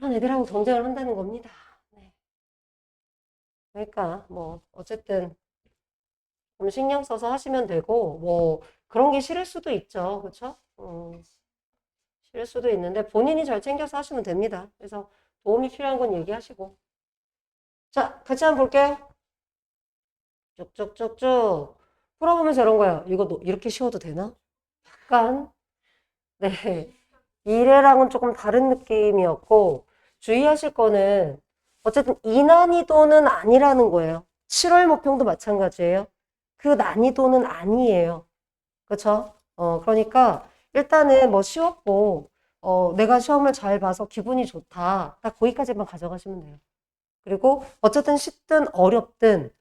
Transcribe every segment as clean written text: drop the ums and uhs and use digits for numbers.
그런 애들하고 경쟁을 한다는 겁니다. 네. 그러니까 뭐 어쨌든 좀 신경 써서 하시면 되고 뭐 그런 게 싫을 수도 있죠. 그렇죠? 싫을 수도 있는데 본인이 잘 챙겨서 하시면 됩니다. 그래서 도움이 필요한 건 얘기하시고. 자, 같이 한번 볼게요. 쭉쭉쭉쭉 풀어보면서 이런 거예요. 이거 이렇게 쉬워도 되나? 약간 네. 미래랑은 조금 다른 느낌이었고 주의하실 거는 어쨌든 이 난이도는 아니라는 거예요. 7월 모평도 마찬가지예요. 그 난이도는 아니에요. 그쵸? 그러니까 일단은 뭐 쉬웠고 내가 시험을 잘 봐서 기분이 좋다. 딱 거기까지만 가져가시면 돼요. 그리고 어쨌든 쉽든 어렵든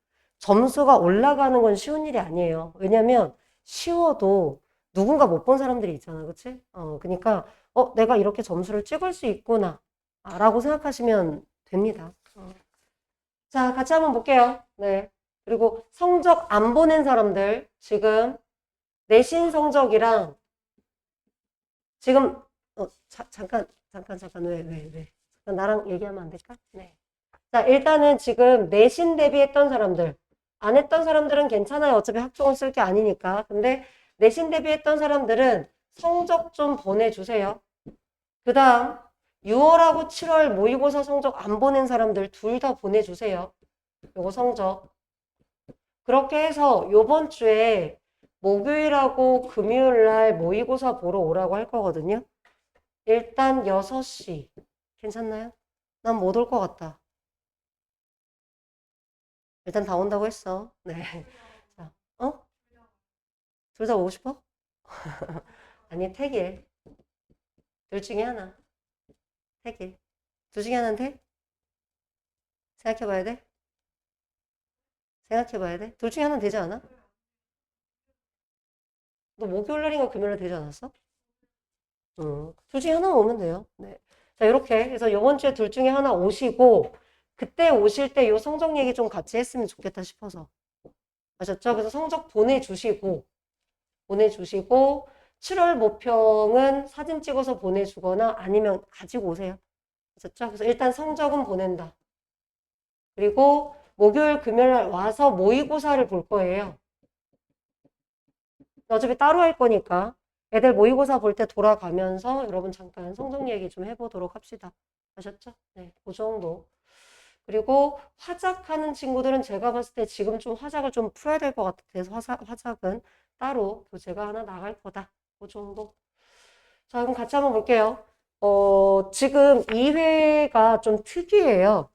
점수가 올라가는 건 쉬운 일이 아니에요. 왜냐면 쉬워도 누군가 못 본 사람들이 있잖아. 그치? 그러니까 내가 이렇게 점수를 찍을 수 있구나. 라고 생각하시면 됩니다. 자, 같이 한번 볼게요. 네. 그리고 성적 안 보낸 사람들 지금 내신 성적이랑 지금 잠깐 왜 잠깐 나랑 얘기하면 안 될까? 네. 자, 일단은 지금 내신 대비했던 사람들, 안 했던 사람들은 괜찮아요. 어차피 학종을 쓸 게 아니니까. 근데 내신 대비했던 사람들은 성적 좀 보내주세요. 그 다음, 6월하고 7월 모의고사 성적 안 보낸 사람들 둘 다 보내주세요. 요거 성적. 그렇게 해서 요번 주에 목요일하고 금요일 날 모의고사 보러 오라고 할 거거든요. 일단 6시. 괜찮나요? 난 못 올 것 같다. 일단 다 온다고 했어. 네. 자, 둘 다 오고 싶어? 아니, 택일. 둘 중에 하나. 택일. 둘 중에 하나는 돼? 생각해봐야 돼? 생각해봐야 돼? 둘 중에 하나는 되지 않아? 너 목요일 날인가 금요일 날 되지 않았어? 둘 중에 하나 오면 돼요. 네. 자, 이렇게. 그래서 이번 주에 둘 중에 하나 오시고, 그때 오실 때 요 성적 얘기 좀 같이 했으면 좋겠다 싶어서. 아셨죠? 그래서 성적 보내주시고, 7월 모평은 사진 찍어서 보내주거나 아니면 가지고 오세요. 아셨죠? 그래서 일단 성적은 보낸다. 그리고 목요일, 금요일 날 와서 모의고사를 볼 거예요. 어차피 따로 할 거니까. 애들 모의고사 볼 때 돌아가면서 여러분 잠깐 성적 얘기 좀 해보도록 합시다. 아셨죠? 네, 그 정도. 그리고 화작하는 친구들은 제가 봤을 때 지금 좀 화작을 좀 풀어야 될 것 같아서 화작은 따로 교재가 하나 나갈 거다. 그 정도. 자, 그럼 같이 한번 볼게요. 지금 2회가 좀 특이해요.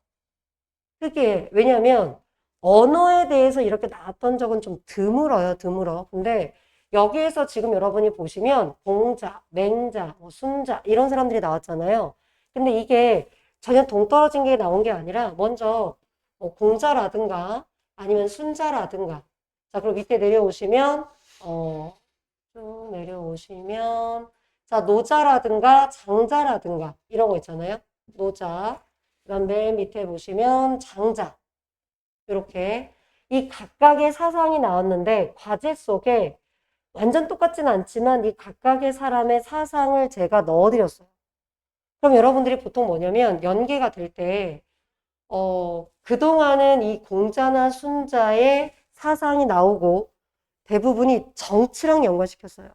특이해. 왜냐면 언어에 대해서 이렇게 나왔던 적은 좀 드물어요. 드물어. 근데 여기에서 지금 여러분이 보시면 공자, 맹자, 뭐 순자 이런 사람들이 나왔잖아요. 근데 이게 전혀 동떨어진 게 나온 게 아니라 먼저 공자라든가 아니면 순자라든가 자 그럼 밑에 내려오시면 쭉 내려오시면 자 노자라든가 장자라든가 이런 거 있잖아요. 노자 그다음 맨 밑에 보시면 장자 이렇게 이 각각의 사상이 나왔는데 과제 속에 완전 똑같진 않지만 이 각각의 사람의 사상을 제가 넣어드렸어요. 그럼 여러분들이 보통 뭐냐면 연계가 될 때 그동안은 이 공자나 순자의 사상이 나오고 대부분이 정치랑 연관시켰어요.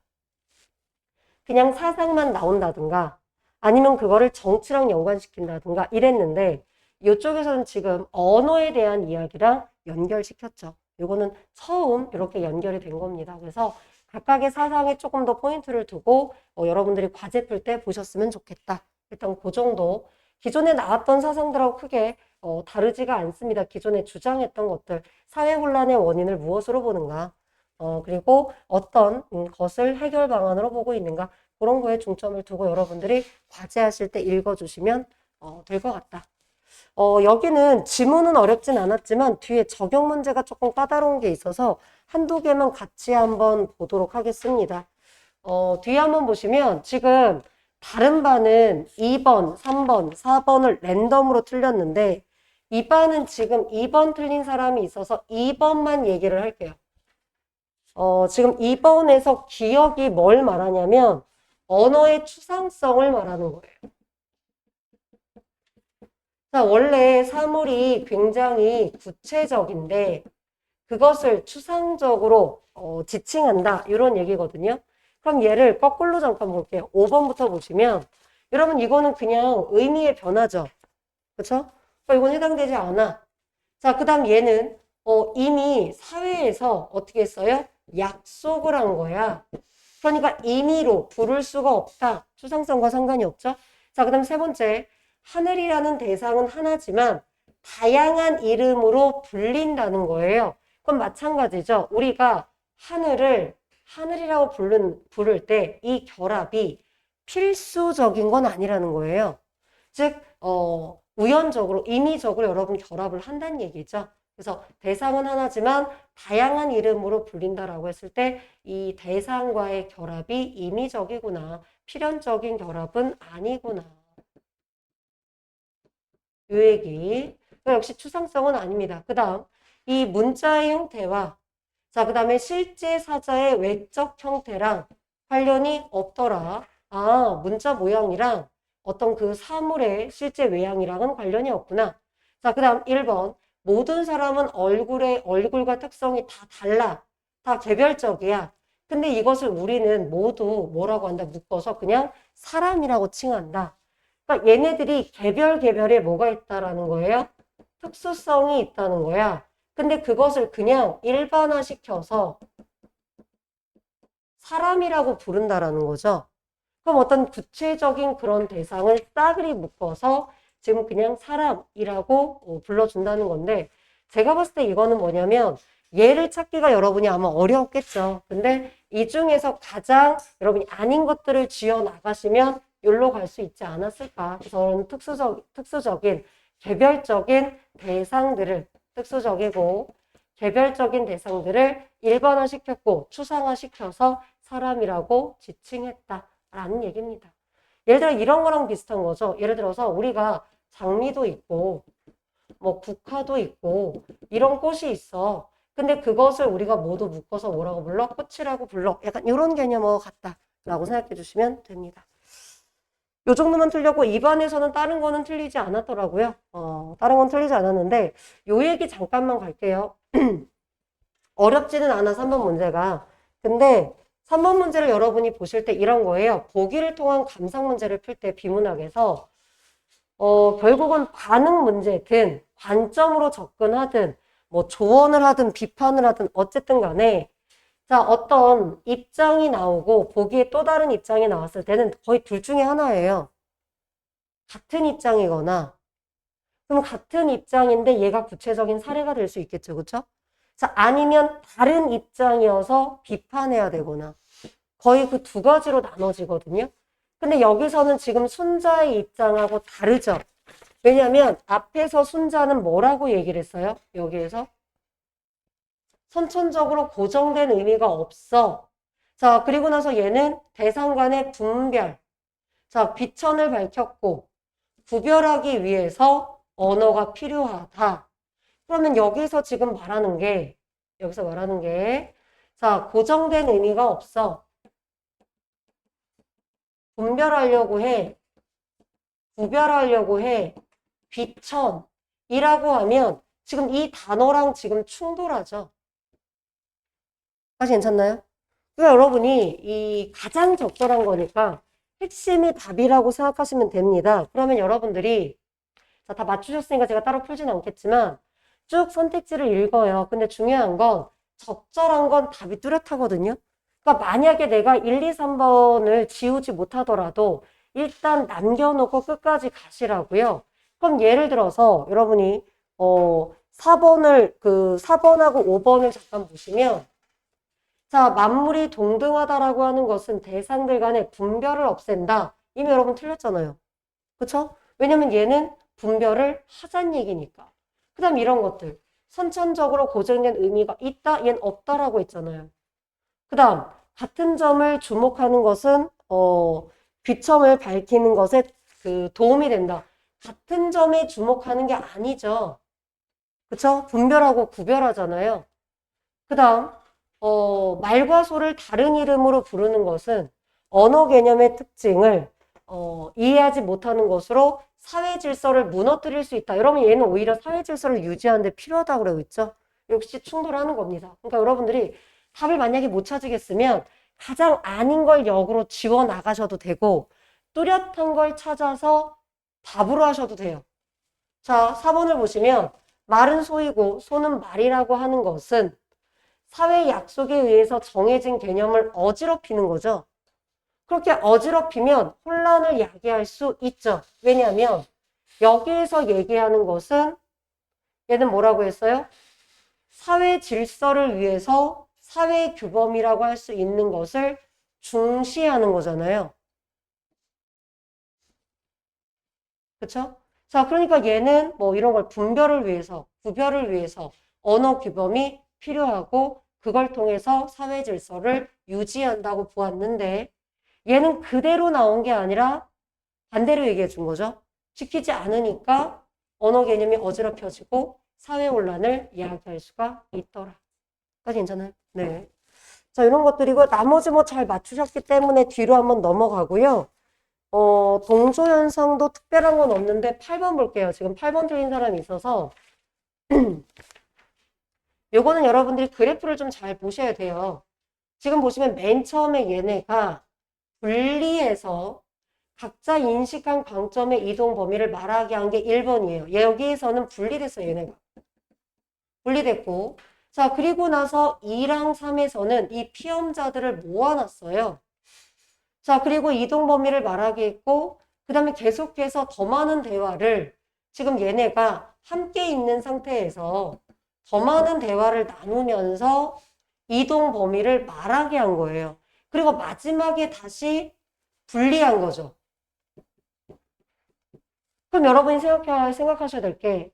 그냥 사상만 나온다든가 아니면 그거를 정치랑 연관시킨다든가 이랬는데 이쪽에서는 지금 언어에 대한 이야기랑 연결시켰죠. 이거는 처음 이렇게 연결이 된 겁니다. 그래서 각각의 사상에 조금 더 포인트를 두고 여러분들이 과제 풀 때 보셨으면 좋겠다. 일단 그 정도. 기존에 나왔던 사상들하고 크게 다르지가 않습니다. 기존에 주장했던 것들, 사회 혼란의 원인을 무엇으로 보는가, 그리고 어떤 것을 해결 방안으로 보고 있는가, 그런 거에 중점을 두고 여러분들이 과제하실 때 읽어주시면 될 것 같다. 여기는 지문은 어렵진 않았지만 뒤에 적용 문제가 조금 까다로운 게 있어서 한두 개만 같이 한번 보도록 하겠습니다. 뒤에 한번 보시면 지금 다른 반은 2번, 3번, 4번을 랜덤으로 틀렸는데 이 반은 지금 2번 틀린 사람이 있어서 2번만 얘기를 할게요. 지금 2번에서 기억이 뭘 말하냐면 언어의 추상성을 말하는 거예요. 자, 원래 사물이 굉장히 구체적인데 그것을 추상적으로 지칭한다. 이런 얘기거든요. 그럼 얘를 거꾸로 잠깐 볼게요. 5번부터 보시면 여러분 이거는 그냥 의미의 변화죠. 그렇죠? 그러니까 이건 해당되지 않아. 자, 그 다음 얘는 이미 사회에서 어떻게 했어요? 약속을 한 거야. 그러니까 임의로 부를 수가 없다. 추상성과 상관이 없죠. 자, 그 다음 세 번째. 하늘이라는 대상은 하나지만 다양한 이름으로 불린다는 거예요. 그럼 마찬가지죠. 우리가 하늘을 하늘이라고 부를 때 이 결합이 필수적인 건 아니라는 거예요. 즉, 우연적으로, 임의적으로 여러분 결합을 한다는 얘기죠. 그래서 대상은 하나지만 다양한 이름으로 불린다라고 했을 때 이 대상과의 결합이 임의적이구나. 필연적인 결합은 아니구나. 이 얘기. 역시 추상성은 아닙니다. 그 다음, 이 문자의 형태와 자, 그 다음에 실제 사자의 외적 형태랑 관련이 없더라. 아, 문자 모양이랑 어떤 그 사물의 실제 외양이랑은 관련이 없구나. 자, 그 다음 1번. 모든 사람은 얼굴과 특성이 다 달라. 다 개별적이야. 근데 이것을 우리는 모두 뭐라고 한다? 묶어서 그냥 사람이라고 칭한다. 그러니까 얘네들이 개별에 뭐가 있다라는 거예요? 특수성이 있다는 거야. 근데 그것을 그냥 일반화시켜서 사람이라고 부른다라는 거죠. 그럼 어떤 구체적인 그런 대상을 싸그리 묶어서 지금 그냥 사람이라고 불러준다는 건데 제가 봤을 때 이거는 뭐냐면 얘를 찾기가 여러분이 아마 어려웠겠죠. 근데 이 중에서 가장 여러분이 아닌 것들을 지어 나가시면 여기로 갈 수 있지 않았을까. 그래서 저는 특수적인 개별적인 대상들을 특수적이고 개별적인 대상들을 일반화시켰고 추상화시켜서 사람이라고 지칭했다라는 얘기입니다. 예를 들어 이런 거랑 비슷한 거죠. 예를 들어서 우리가 장미도 있고 뭐 국화도 있고 이런 꽃이 있어. 근데 그것을 우리가 모두 묶어서 뭐라고 불러? 꽃이라고 불러. 약간 이런 개념과 같다라고 생각해 주시면 됩니다. 요 정도만 틀렸고 입안에서는 다른 거는 틀리지 않았더라고요. 다른 건 틀리지 않았는데 요 얘기 잠깐만 갈게요. 어렵지는 않아 3번 문제가. 근데 3번 문제를 여러분이 보실 때 이런 거예요. 보기를 통한 감상 문제를 풀 때 비문학에서 결국은 반응 문제든 관점으로 접근하든 뭐 조언을 하든 비판을 하든 어쨌든 간에 자, 어떤 입장이 나오고 보기에 또 다른 입장이 나왔을 때는 거의 둘 중에 하나예요. 같은 입장이거나 그럼 같은 입장인데 얘가 구체적인 사례가 될 수 있겠죠. 그렇죠? 자, 아니면 다른 입장이어서 비판해야 되거나 거의 그 두 가지로 나눠지거든요. 근데 여기서는 지금 순자의 입장하고 다르죠. 왜냐면 앞에서 순자는 뭐라고 얘기를 했어요? 여기에서 선천적으로 고정된 의미가 없어. 자, 그리고 나서 얘는 대상 간의 분별. 자, 비천을 밝혔고 구별하기 위해서 언어가 필요하다. 그러면 여기서 지금 말하는 게 자, 고정된 의미가 없어. 분별하려고 해. 구별하려고 해. 비천이라고 하면 지금 이 단어랑 지금 충돌하죠. 다시 괜찮나요? 그러니까 여러분이 이 가장 적절한 거니까 핵심이 답이라고 생각하시면 됩니다. 그러면 여러분들이 자, 다 맞추셨으니까 제가 따로 풀진 않겠지만 쭉 선택지를 읽어요. 근데 중요한 건 적절한 건 답이 뚜렷하거든요. 그러니까 만약에 내가 1, 2, 3번을 지우지 못하더라도 일단 남겨놓고 끝까지 가시라고요. 그럼 예를 들어서 여러분이 4번하고 5번을 잠깐 보시면 자, 만물이 동등하다라고 하는 것은 대상들 간의 분별을 없앤다. 이미 여러분 틀렸잖아요. 그쵸? 왜냐면 얘는 분별을 하자는 얘기니까. 그 다음 이런 것들. 선천적으로 고정된 의미가 있다, 얘는 없다라고 했잖아요. 그 다음, 같은 점을 주목하는 것은, 귀점을 밝히는 것에 그 도움이 된다. 같은 점에 주목하는 게 아니죠. 그쵸? 분별하고 구별하잖아요. 그 다음, 말과 소를 다른 이름으로 부르는 것은 언어 개념의 특징을 이해하지 못하는 것으로 사회 질서를 무너뜨릴 수 있다. 여러분 얘는 오히려 사회 질서를 유지하는 데 필요하다고 그러고 있죠. 역시 충돌하는 겁니다. 그러니까 여러분들이 답을 만약에 못 찾으겠으면 가장 아닌 걸 역으로 지워 나가셔도 되고 뚜렷한 걸 찾아서 답으로 하셔도 돼요. 자, 4번을 보시면 말은 소이고 소는 말이라고 하는 것은 사회 약속에 의해서 정해진 개념을 어지럽히는 거죠. 그렇게 어지럽히면 혼란을 야기할 수 있죠. 왜냐하면 여기에서 얘기하는 것은 얘는 뭐라고 했어요? 사회 질서를 위해서 사회 규범이라고 할 수 있는 것을 중시하는 거잖아요. 그쵸? 자, 그러니까 얘는 뭐 이런 걸 분별을 위해서, 구별을 위해서 언어 규범이 필요하고 그걸 통해서 사회 질서를 유지한다고 보았는데 얘는 그대로 나온 게 아니라 반대로 얘기해 준 거죠. 지키지 않으니까 언어 개념이 어지럽혀지고 사회 혼란을 이야기할 수가 있더라. 까지 괜찮아요? 네. 자, 이런 것들이고 나머지 뭐 잘 맞추셨기 때문에 뒤로 한번 넘어가고요. 동조 현상도 특별한 건 없는데 8번 볼게요. 지금 8번 틀린 사람이 있어서 요거는 여러분들이 그래프를 좀 잘 보셔야 돼요. 지금 보시면 맨 처음에 얘네가 분리해서 각자 인식한 관점의 이동 범위를 말하게 한 게 1번이에요. 여기에서는 분리됐어요, 얘네가. 분리됐고. 자, 그리고 나서 2랑 3에서는 이 피험자들을 모아놨어요. 자, 그리고 이동 범위를 말하게 했고, 그 다음에 계속해서 더 많은 대화를 지금 얘네가 함께 있는 상태에서 더 많은 대화를 나누면서 이동 범위를 말하게 한 거예요. 그리고 마지막에 다시 분리한 거죠. 그럼 여러분이 생각하셔야 될 게,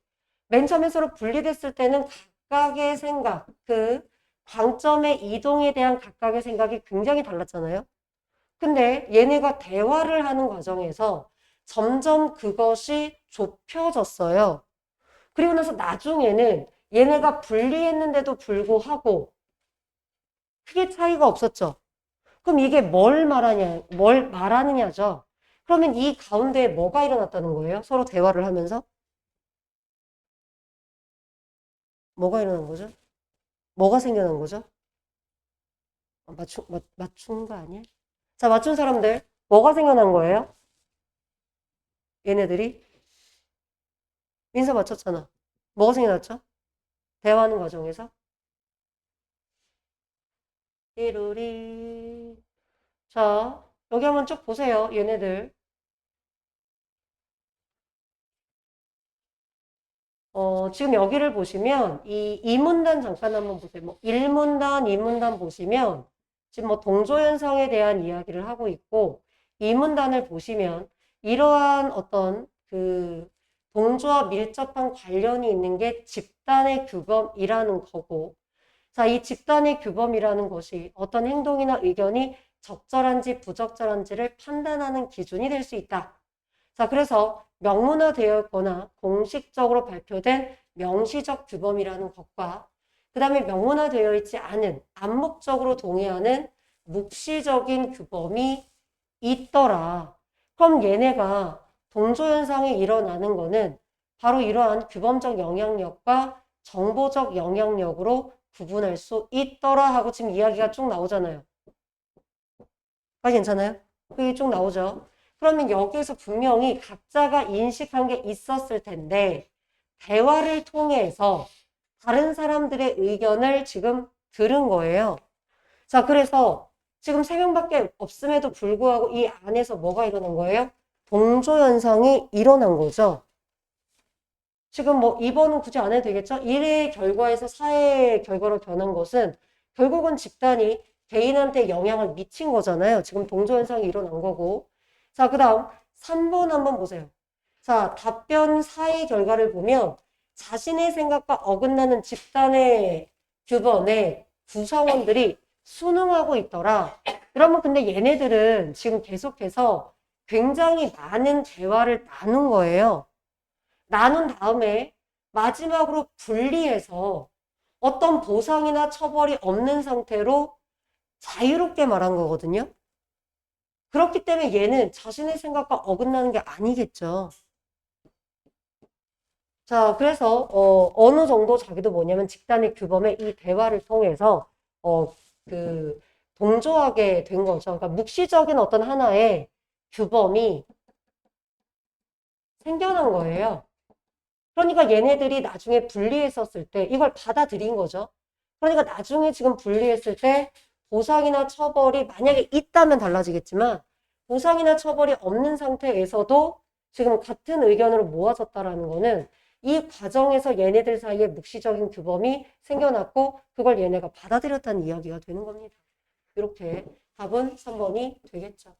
맨 처음에 서로 분리됐을 때는 각각의 생각, 그 관점의 이동에 대한 각각의 생각이 굉장히 달랐잖아요. 근데 얘네가 대화를 하는 과정에서 점점 그것이 좁혀졌어요. 그리고 나서 나중에는 얘네가 분리했는데도 불구하고 크게 차이가 없었죠. 그럼 이게 뭘 말하느냐죠. 그러면 이 가운데에 뭐가 일어났다는 거예요? 서로 대화를 하면서? 뭐가 일어난 거죠? 뭐가 생겨난 거죠? 맞춘 거 아니야? 자, 맞춘 사람들, 뭐가 생겨난 거예요? 얘네들이? 민서 맞췄잖아. 뭐가 생겨났죠? 대화하는 과정에서? 띠루리. 자, 여기 한번 쭉 보세요. 얘네들. 지금 여기를 보시면 이 문단 잠깐 한번 보세요. 뭐 1문단, 2문단 보시면 지금 뭐 동조현상에 대한 이야기를 하고 있고 2문단을 보시면 이러한 어떤 그 동조와 밀접한 관련이 있는 게 집단의 규범이라는 거고 자, 이 집단의 규범이라는 것이 어떤 행동이나 의견이 적절한지 부적절한지를 판단하는 기준이 될 수 있다. 자, 그래서 명문화되어 있거나 공식적으로 발표된 명시적 규범이라는 것과 그 다음에 명문화되어 있지 않은 암묵적으로 동의하는 묵시적인 규범이 있더라. 그럼 얘네가 동조현상이 일어나는 거는 바로 이러한 규범적 영향력과 정보적 영향력으로 구분할 수 있더라 하고 지금 이야기가 쭉 나오잖아요. 아, 괜찮아요? 그게 쭉 나오죠. 그러면 여기에서 분명히 각자가 인식한 게 있었을 텐데 대화를 통해서 다른 사람들의 의견을 지금 들은 거예요. 자, 그래서 지금 3명밖에 없음에도 불구하고 이 안에서 뭐가 일어난 거예요? 동조현상이 일어난 거죠. 지금 뭐 2번은 굳이 안 해도 되겠죠? 1의 결과에서 4의 결과로 변한 것은 결국은 집단이 개인한테 영향을 미친 거잖아요. 지금 동조현상이 일어난 거고. 자, 그 다음 3번 한번 보세요. 자, 답변 4의 결과를 보면 자신의 생각과 어긋나는 집단의 규범의 구성원들이 순응하고 있더라. 그러면 근데 얘네들은 지금 계속해서 굉장히 많은 대화를 나눈 거예요. 나눈 다음에 마지막으로 분리해서 어떤 보상이나 처벌이 없는 상태로 자유롭게 말한 거거든요. 그렇기 때문에 얘는 자신의 생각과 어긋나는 게 아니겠죠. 자, 그래서 어느 정도 자기도 뭐냐면 집단의 규범의 이 대화를 통해서 그 동조하게 된 거죠. 그러니까 묵시적인 어떤 하나의 규범이 생겨난 거예요. 그러니까 얘네들이 나중에 분리했었을 때 이걸 받아들인 거죠. 그러니까 나중에 지금 분리했을 때 보상이나 처벌이 만약에 있다면 달라지겠지만 보상이나 처벌이 없는 상태에서도 지금 같은 의견으로 모아졌다라는 거는 이 과정에서 얘네들 사이에 묵시적인 규범이 생겨났고 그걸 얘네가 받아들였다는 이야기가 되는 겁니다. 이렇게 답은 3번이 되겠죠.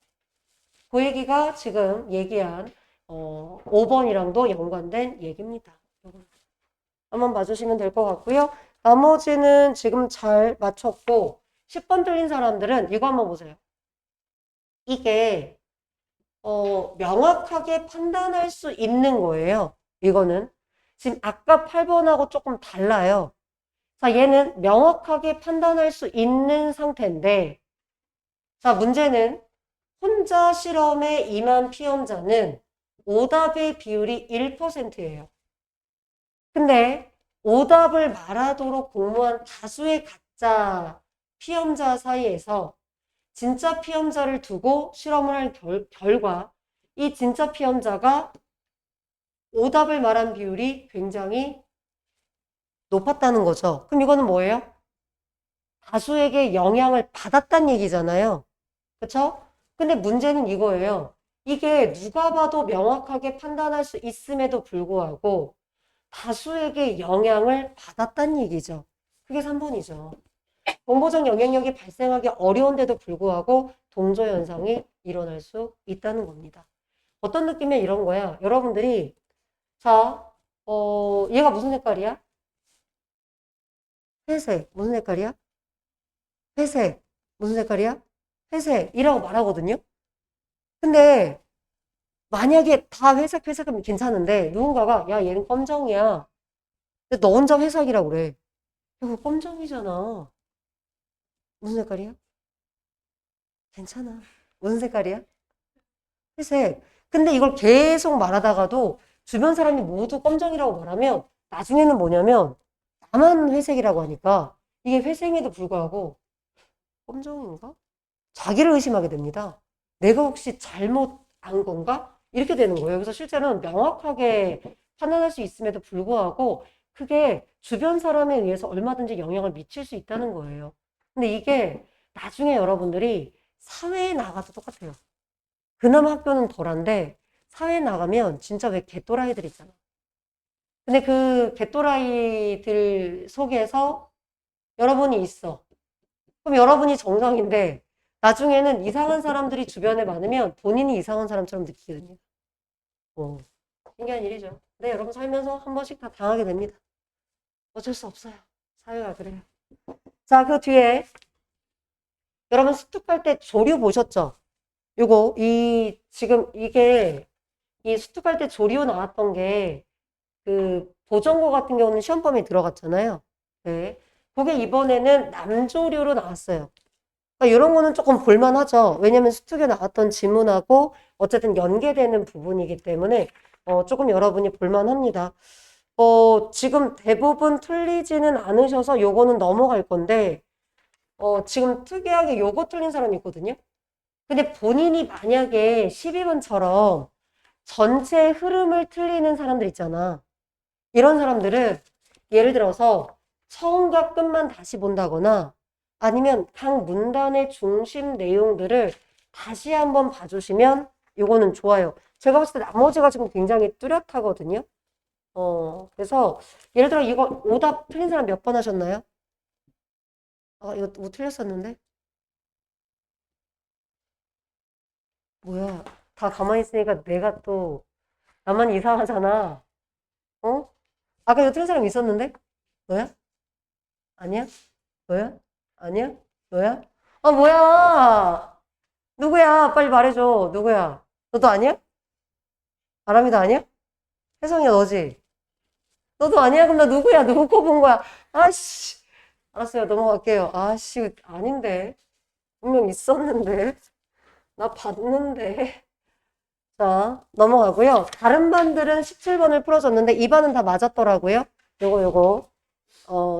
그 얘기가 지금 얘기한 5번이랑도 연관된 얘기입니다. 한번 봐주시면 될 것 같고요. 나머지는 지금 잘 맞췄고 10번 틀린 사람들은 이거 한번 보세요. 이게 명확하게 판단할 수 있는 거예요. 이거는 지금 아까 8번하고 조금 달라요. 자, 얘는 명확하게 판단할 수 있는 상태인데 자, 문제는 혼자 실험에 임한 피험자는 오답의 비율이 1%예요. 근데 오답을 말하도록 공모한 다수의 가짜 피험자 사이에서 진짜 피험자를 두고 실험을 한 결과 이 진짜 피험자가 오답을 말한 비율이 굉장히 높았다는 거죠. 그럼 이거는 뭐예요? 다수에게 영향을 받았다는 얘기잖아요. 그쵸? 근데 문제는 이거예요. 이게 누가 봐도 명확하게 판단할 수 있음에도 불구하고 다수에게 영향을 받았다는 얘기죠. 그게 3번이죠. 정보적 영향력이 발생하기 어려운데도 불구하고 동조 현상이 일어날 수 있다는 겁니다. 어떤 느낌이 이런 거야? 여러분들이 자, 얘가 무슨 색깔이야? 회색. 무슨 색깔이야? 회색. 무슨 색깔이야? 회색이라고 말하거든요. 근데 만약에 다 회색, 회색하면 괜찮은데 누군가가 야, 얘는 검정이야. 근데 너 혼자 회색이라고 그래. 야, 그거 검정이잖아. 무슨 색깔이야? 괜찮아. 무슨 색깔이야? 회색. 근데 이걸 계속 말하다가도 주변 사람이 모두 검정이라고 말하면 나중에는 뭐냐면 나만 회색이라고 하니까 이게 회색에도 불구하고 검정인가? 자기를 의심하게 됩니다. 내가 혹시 잘못 안 건가? 이렇게 되는 거예요. 그래서 실제로는 명확하게 판단할 수 있음에도 불구하고 그게 주변 사람에 의해서 얼마든지 영향을 미칠 수 있다는 거예요. 근데 이게 나중에 여러분들이 사회에 나가도 똑같아요. 그나마 학교는 덜한데 사회에 나가면 진짜 왜 개또라이들 있잖아. 근데 그 개또라이들 속에서 여러분이 있어. 그럼 여러분이 정상인데 나중에는 이상한 사람들이 주변에 많으면 본인이 이상한 사람처럼 느끼거든요. 신기한 일이죠. 근데 여러분 살면서 한 번씩 다 당하게 됩니다. 어쩔 수 없어요. 사회가 그래요. 자, 그 뒤에 여러분 수특할 때 조류 보셨죠? 요거 지금 이게 이 수특할 때 조류 나왔던 게 그 보전고 같은 경우는 시험 범위에 들어갔잖아요. 네. 그게 이번에는 남조류로 나왔어요. 그러니까 이런 거는 조금 볼만하죠. 왜냐면 수특에 나왔던 지문하고 어쨌든 연계되는 부분이기 때문에 조금 여러분이 볼만합니다. 지금 대부분 틀리지는 않으셔서 요거는 넘어갈 건데 지금 특이하게 요거 틀린 사람이 있거든요. 근데 본인이 만약에 12번처럼 전체 흐름을 틀리는 사람들 있잖아. 이런 사람들은 예를 들어서 처음과 끝만 다시 본다거나 아니면 각 문단의 중심 내용들을 다시 한번 봐주시면 이거는 좋아요. 제가 봤을 때 나머지가 지금 굉장히 뚜렷하거든요. 그래서 예를 들어 이거 오답 틀린 사람 몇 번 하셨나요? 이거 뭐 틀렸었는데? 뭐야? 다 가만히 있으니까 내가 또 나만 이상하잖아. 어? 아까 이거 틀린 사람 있었는데? 너야? 아니야? 너야? 아니야? 너야? 뭐야? 누구야? 빨리 말해줘. 누구야? 너도 아니야? 아람이도 아니야? 혜성이야, 너지? 너도 아니야? 그럼 나 누구야? 누구 거 본 거야? 아씨. 알았어요. 넘어갈게요. 아씨, 아닌데. 분명 있었는데. 나 봤는데. 자, 넘어가고요. 다른 반들은 17번을 풀어줬는데 이 반은 다 맞았더라고요. 요거.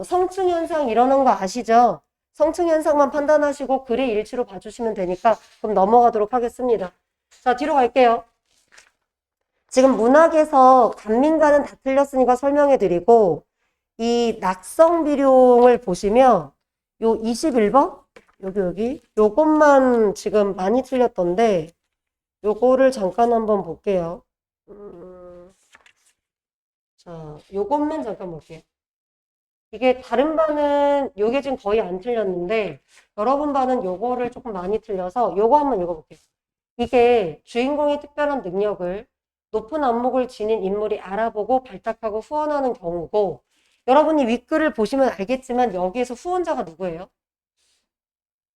성층 현상 일어난 거 아시죠? 성층 현상만 판단하시고 글의 일치로 봐주시면 되니까 그럼 넘어가도록 하겠습니다. 자, 뒤로 갈게요. 지금 문학에서 간민가는 다 틀렸으니까 설명해 드리고 이 낙성 비룡을 보시면 요 21번 여기 요것만 지금 많이 틀렸던데 요거를 잠깐 한번 볼게요. 자, 요것만 잠깐 볼게요. 이게 다른 반은 요게 지금 거의 안 틀렸는데 여러분 반은 요거를 조금 많이 틀려서 요거 한번 읽어볼게요. 이게 주인공의 특별한 능력을 높은 안목을 지닌 인물이 알아보고 발탁하고 후원하는 경우고 여러분이 윗글을 보시면 알겠지만 여기에서 후원자가 누구예요?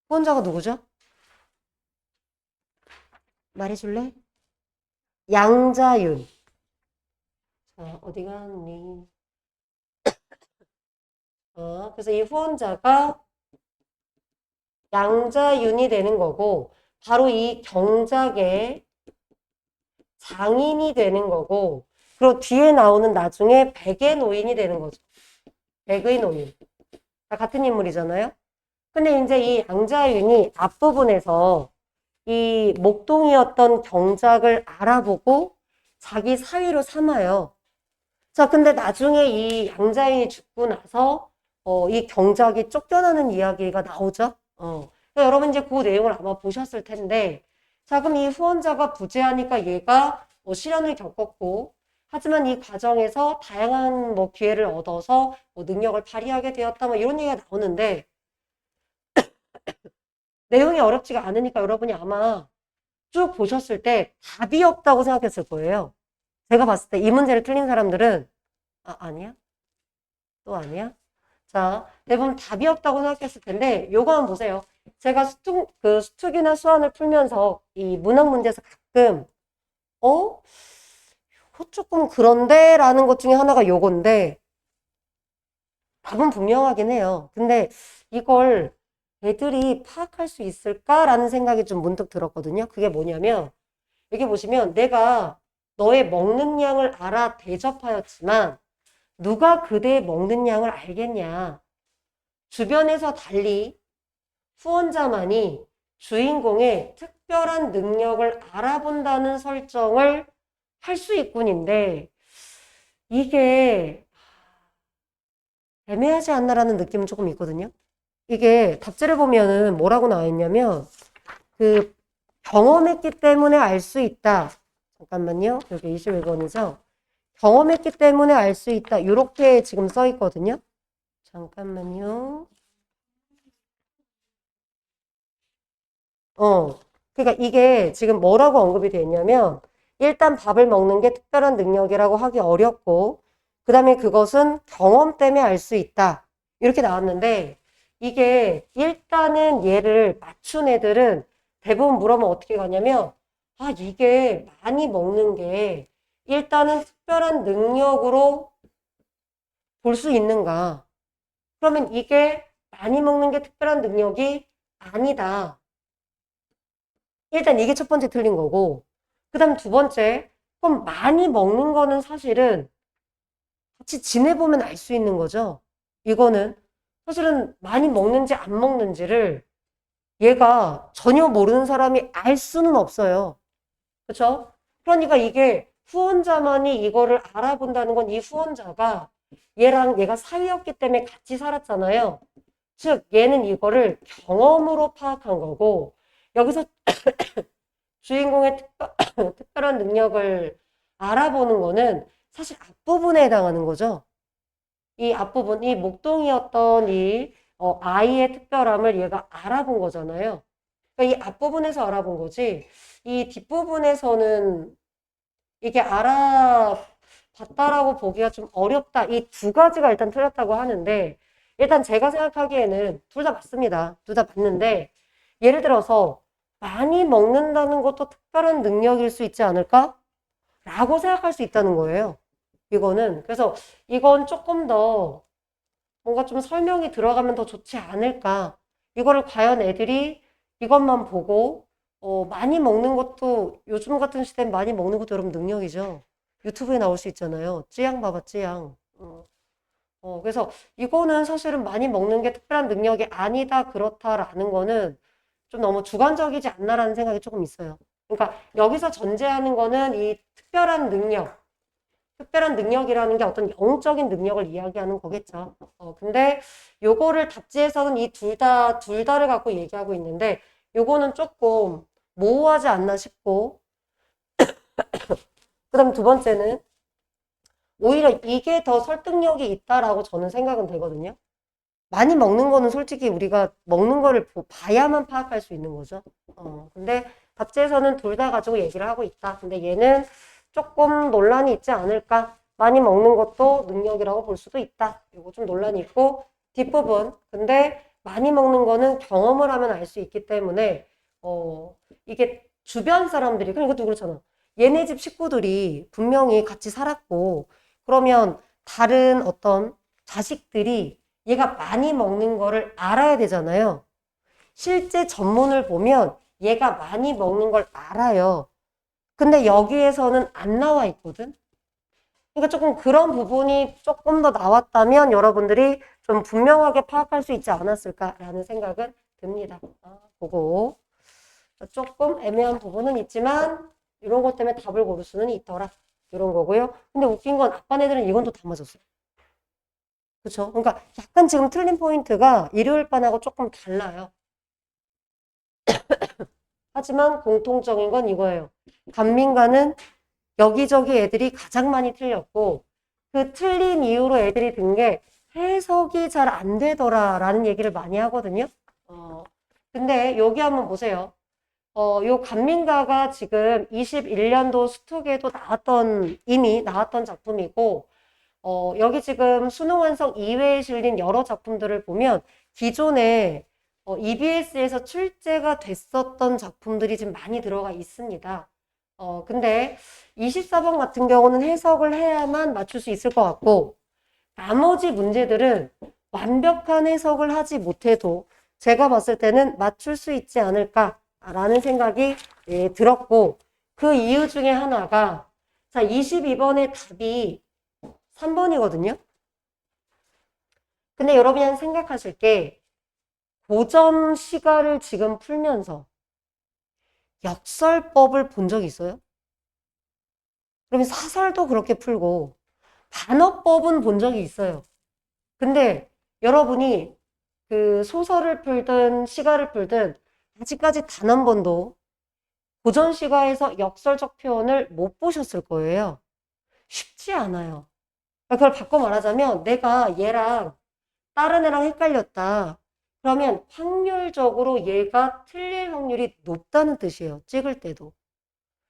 후원자가 누구죠? 말해줄래? 양자윤. 자, 어디 갔니? 그래서 이 후원자가 양자윤이 되는 거고 바로 이 경작의 장인이 되는 거고 그리고 뒤에 나오는 나중에 백의 노인이 되는 거죠. 백의 노인. 다 같은 인물이잖아요. 근데 이제 이 양자윤이 앞부분에서 이 목동이었던 경작을 알아보고 자기 사위로 삼아요. 자, 근데 나중에 이 양자윤이 죽고 나서 이 경작이 쫓겨나는 이야기가 나오죠. 그러니까 여러분 이제 그 내용을 아마 보셨을 텐데 자, 그럼 이 후원자가 부재하니까 얘가 시련을 겪었고 하지만 이 과정에서 다양한 뭐 기회를 얻어서 뭐 능력을 발휘하게 되었다 뭐 이런 얘기가 나오는데 내용이 어렵지가 않으니까 여러분이 아마 쭉 보셨을 때 답이 없다고 생각했을 거예요. 제가 봤을 때 이 문제를 틀린 사람들은 아니야? 또 아니야? 자, 대부분 답이 없다고 생각했을 텐데 요거 한번 보세요. 제가 수특이나 수완을 풀면서 이 문학 문제에서 가끔 조금 그런데 라는 것 중에 하나가 요건데 답은 분명하긴 해요. 근데 이걸 애들이 파악할 수 있을까라는 생각이 좀 문득 들었거든요. 그게 뭐냐면 여기 보시면 내가 너의 먹는 양을 알아 대접하였지만 누가 그대의 먹는 양을 알겠냐. 주변에서 달리 후원자만이 주인공의 특별한 능력을 알아본다는 설정을 할 수 있군인데 이게 애매하지 않나라는 느낌은 조금 있거든요. 이게 답지를 보면은 뭐라고 나와 있냐면 그 경험했기 때문에 알 수 있다. 잠깐만요. 여기 21번이죠. 경험했기 때문에 알 수 있다. 이렇게 지금 써 있거든요. 잠깐만요. 그러니까 이게 지금 뭐라고 언급이 되어 있냐면 일단 밥을 먹는 게 특별한 능력이라고 하기 어렵고 그 다음에 그것은 경험 때문에 알 수 있다. 이렇게 나왔는데 이게 일단은 얘를 맞춘 애들은 대부분 물어보면 어떻게 가냐면 이게 많이 먹는 게 일단은 특별한 능력으로 볼 수 있는가? 그러면 이게 많이 먹는 게 특별한 능력이 아니다. 일단 이게 첫 번째 틀린 거고 그 다음 두 번째 그럼 많이 먹는 거는 사실은 같이 지내보면 알 수 있는 거죠. 이거는 사실은 많이 먹는지 안 먹는지를 얘가 전혀 모르는 사람이 알 수는 없어요. 그렇죠? 그러니까 이게 후원자만이 이거를 알아본다는 건 이 후원자가 얘랑 얘가 사위였기 때문에 같이 살았잖아요. 즉 얘는 이거를 경험으로 파악한 거고 여기서 주인공의 특별한 능력을 알아보는 거는 사실 앞부분에 해당하는 거죠. 이 앞부분, 이 목동이었던 이 아이의 특별함을 얘가 알아본 거잖아요. 그러니까 이 앞부분에서 알아본 거지. 이 뒷부분에서는 이게 알아봤다라고 보기가 좀 어렵다. 이 두 가지가 일단 틀렸다고 하는데 일단 제가 생각하기에는 둘 다 맞습니다. 둘 다 맞는데 예를 들어서 많이 먹는다는 것도 특별한 능력일 수 있지 않을까? 라고 생각할 수 있다는 거예요. 이거는. 그래서 이건 조금 더 뭔가 좀 설명이 들어가면 더 좋지 않을까. 이거를 과연 애들이 이것만 보고 많이 먹는 것도 요즘 같은 시대엔 많이 먹는 것도 여러분 능력이죠. 유튜브에 나올 수 있잖아요. 찌양 봐봐, 찌양. 그래서 이거는 사실은 많이 먹는 게 특별한 능력이 아니다, 그렇다라는 거는 좀 너무 주관적이지 않나라는 생각이 조금 있어요. 그러니까 여기서 전제하는 거는 이 특별한 능력이라는 게 어떤 영적인 능력을 이야기하는 거겠죠. 근데 요거를 답지에서는 이 둘 다를 갖고 얘기하고 있는데 요거는 조금 모호하지 않나 싶고, 그 다음 두 번째는 오히려 이게 더 설득력이 있다라고 저는 생각은 되거든요. 많이 먹는 거는 솔직히 우리가 먹는 거를 봐야만 파악할 수 있는 거죠. 근데 답지에서는 둘 다 가지고 얘기를 하고 있다. 근데 얘는 조금 논란이 있지 않을까? 많이 먹는 것도 능력이라고 볼 수도 있다. 이거 좀 논란이 있고, 뒷부분. 근데 많이 먹는 거는 경험을 하면 알 수 있기 때문에, 이게 주변 사람들이, 그러니까 이것도 그렇잖아. 얘네 집 식구들이 분명히 같이 살았고, 그러면 다른 어떤 자식들이 얘가 많이 먹는 거를 알아야 되잖아요. 실제 전문을 보면 얘가 많이 먹는 걸 알아요. 근데 여기에서는 안 나와 있거든. 그러니까 조금 그런 부분이 조금 더 나왔다면 여러분들이 좀 분명하게 파악할 수 있지 않았을까라는 생각은 듭니다. 그거 조금 애매한 부분은 있지만 이런 것 때문에 답을 고를 수는 있더라. 이런 거고요. 근데 웃긴 건 아빠네들은 이건 또 다 맞았어요. 그렇죠? 그러니까 약간 지금 틀린 포인트가 일요일 반하고 조금 달라요. 하지만 공통적인 건 이거예요. 간민가는 여기저기 애들이 가장 많이 틀렸고 그 틀린 이유로 애들이 든 게 해석이 잘 안 되더라라는 얘기를 많이 하거든요. 근데 여기 한번 보세요. 요 간민가가 지금 21년도 스톡에도 이미 나왔던 작품이고, 여기 지금 수능 완성 이외에 실린 여러 작품들을 보면 기존에 EBS에서 출제가 됐었던 작품들이 지금 많이 들어가 있습니다. 근데 24번 같은 경우는 해석을 해야만 맞출 수 있을 것 같고, 나머지 문제들은 완벽한 해석을 하지 못해도 제가 봤을 때는 맞출 수 있지 않을까라는 생각이 들었고, 그 이유 중에 하나가, 자, 22번의 답이 3번이거든요. 근데 여러분이 생각하실 게 고전 시가를 지금 풀면서 역설법을 본 적 있어요? 그러면 사설도 그렇게 풀고 반어법은 본 적이 있어요. 근데 여러분이 그 소설을 풀든 시가를 풀든 아직까지 단 한 번도 고전 시가에서 역설적 표현을 못 보셨을 거예요. 쉽지 않아요. 그걸 바꿔 말하자면 내가 얘랑 다른 애랑 헷갈렸다. 그러면 확률적으로 얘가 틀릴 확률이 높다는 뜻이에요. 찍을 때도.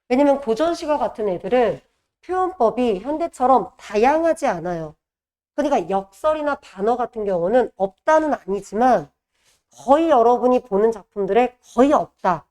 왜냐면 고전 시가 같은 애들은 표현법이 현대처럼 다양하지 않아요. 그러니까 역설이나 반어 같은 경우는 없다는 아니지만 거의 여러분이 보는 작품들에 거의 없다.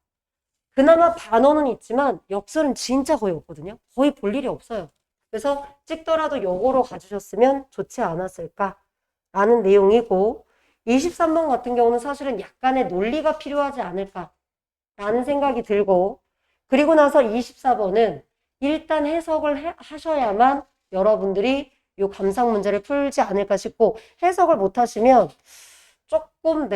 그나마 반어는 있지만 역설은 진짜 거의 없거든요. 거의 볼 일이 없어요. 그래서 찍더라도 요거로 가주셨으면 좋지 않았을까라는 내용이고, 23번 같은 경우는 사실은 약간의 논리가 필요하지 않을까라는 생각이 들고, 그리고 나서 24번은 일단 해석을 하셔야만 여러분들이 요 감상 문제를 풀지 않을까 싶고, 해석을 못 하시면 조금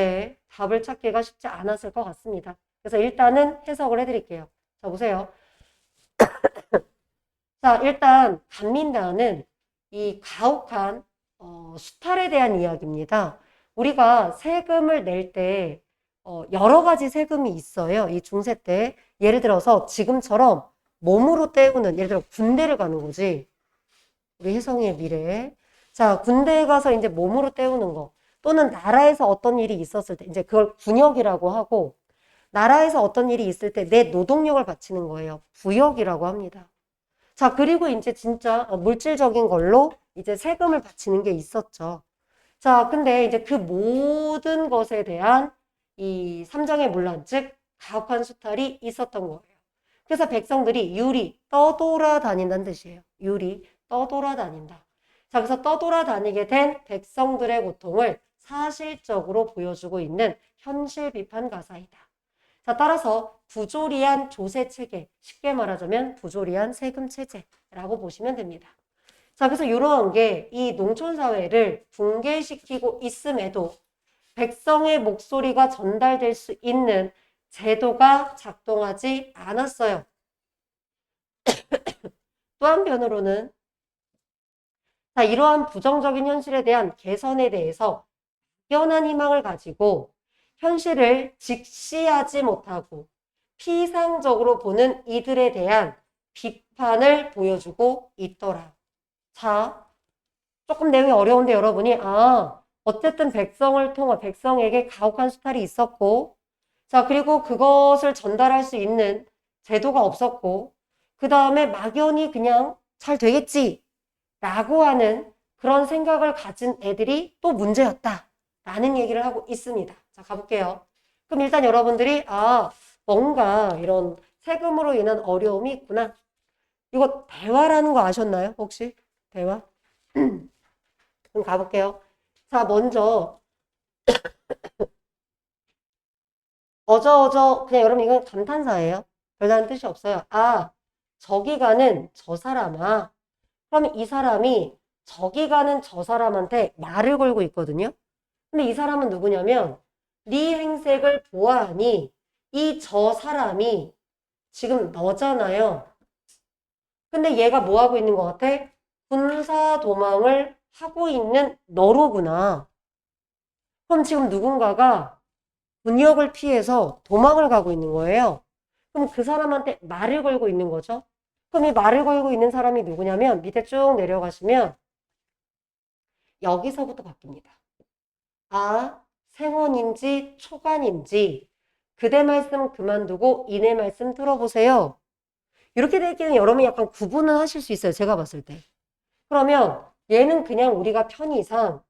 답을 찾기가 쉽지 않았을 것 같습니다. 그래서 일단은 해석을 해드릴게요. 자, 보세요. 자, 일단 간민다는 이 가혹한 수탈에 대한 이야기입니다. 우리가 세금을 낼 때 여러 가지 세금이 있어요. 이 중세 때. 예를 들어서 지금처럼 몸으로 때우는, 예를 들어 군대를 가는 거지. 우리 혜성이의 미래. 자, 군대에 가서 이제 몸으로 때우는 거. 또는 나라에서 어떤 일이 있었을 때, 이제 그걸 군역이라고 하고, 나라에서 어떤 일이 있을 때 내 노동력을 바치는 거예요. 부역이라고 합니다. 자, 그리고 이제 진짜 물질적인 걸로 이제 세금을 바치는 게 있었죠. 자, 근데 이제 그 모든 것에 대한 이 삼장의 문란, 즉, 가혹한 수탈이 있었던 거예요. 그래서 백성들이 유리, 떠돌아다닌다는 뜻이에요. 유리, 떠돌아다닌다. 자, 그래서 떠돌아다니게 된 백성들의 고통을 사실적으로 보여주고 있는 현실 비판 가사이다. 자, 따라서 부조리한 조세 체계, 쉽게 말하자면 부조리한 세금 체제라고 보시면 됩니다. 자, 그래서 이러한 게 이 농촌 사회를 붕괴시키고 있음에도 백성의 목소리가 전달될 수 있는 제도가 작동하지 않았어요. 또 한편으로는 자, 이러한 부정적인 현실에 대한 개선에 대해서 막연한 희망을 가지고 현실을 직시하지 못하고 피상적으로 보는 이들에 대한 비판을 보여주고 있더라. 자, 조금 내용이 어려운데 여러분이 어쨌든 백성에게 가혹한 수탈이 있었고, 자, 그리고 그것을 전달할 수 있는 제도가 없었고, 그 다음에 막연히 그냥 잘 되겠지 라고 하는 그런 생각을 가진 애들이 또 문제였다 라는 얘기를 하고 있습니다. 자, 가볼게요. 그럼 일단 여러분들이 뭔가 이런 세금으로 인한 어려움이 있구나. 이거 대화라는 거 아셨나요? 혹시? 대화? 그럼 가볼게요. 자, 먼저 그냥 여러분 이건 감탄사예요. 별다른 뜻이 없어요. 저기 가는 저 사람아. 그러면 이 사람이 저기 가는 저 사람한테 말을 걸고 있거든요. 근데 이 사람은 누구냐면 네 행색을 보아하니 이 저 사람이 지금 너잖아요. 근데 얘가 뭐 하고 있는 것 같아? 군사 도망을 하고 있는 너로구나. 그럼 지금 누군가가 군역을 피해서 도망을 가고 있는 거예요. 그럼 그 사람한테 말을 걸고 있는 거죠. 그럼 이 말을 걸고 있는 사람이 누구냐면 밑에 쭉 내려가시면 여기서부터 바뀝니다. 생원인지 초간인지 그대 말씀 그만두고 이내 말씀 들어보세요. 이렇게 되기는 여러분이 약간 구분은 하실 수 있어요. 제가 봤을 때. 그러면 얘는 그냥 우리가 편의상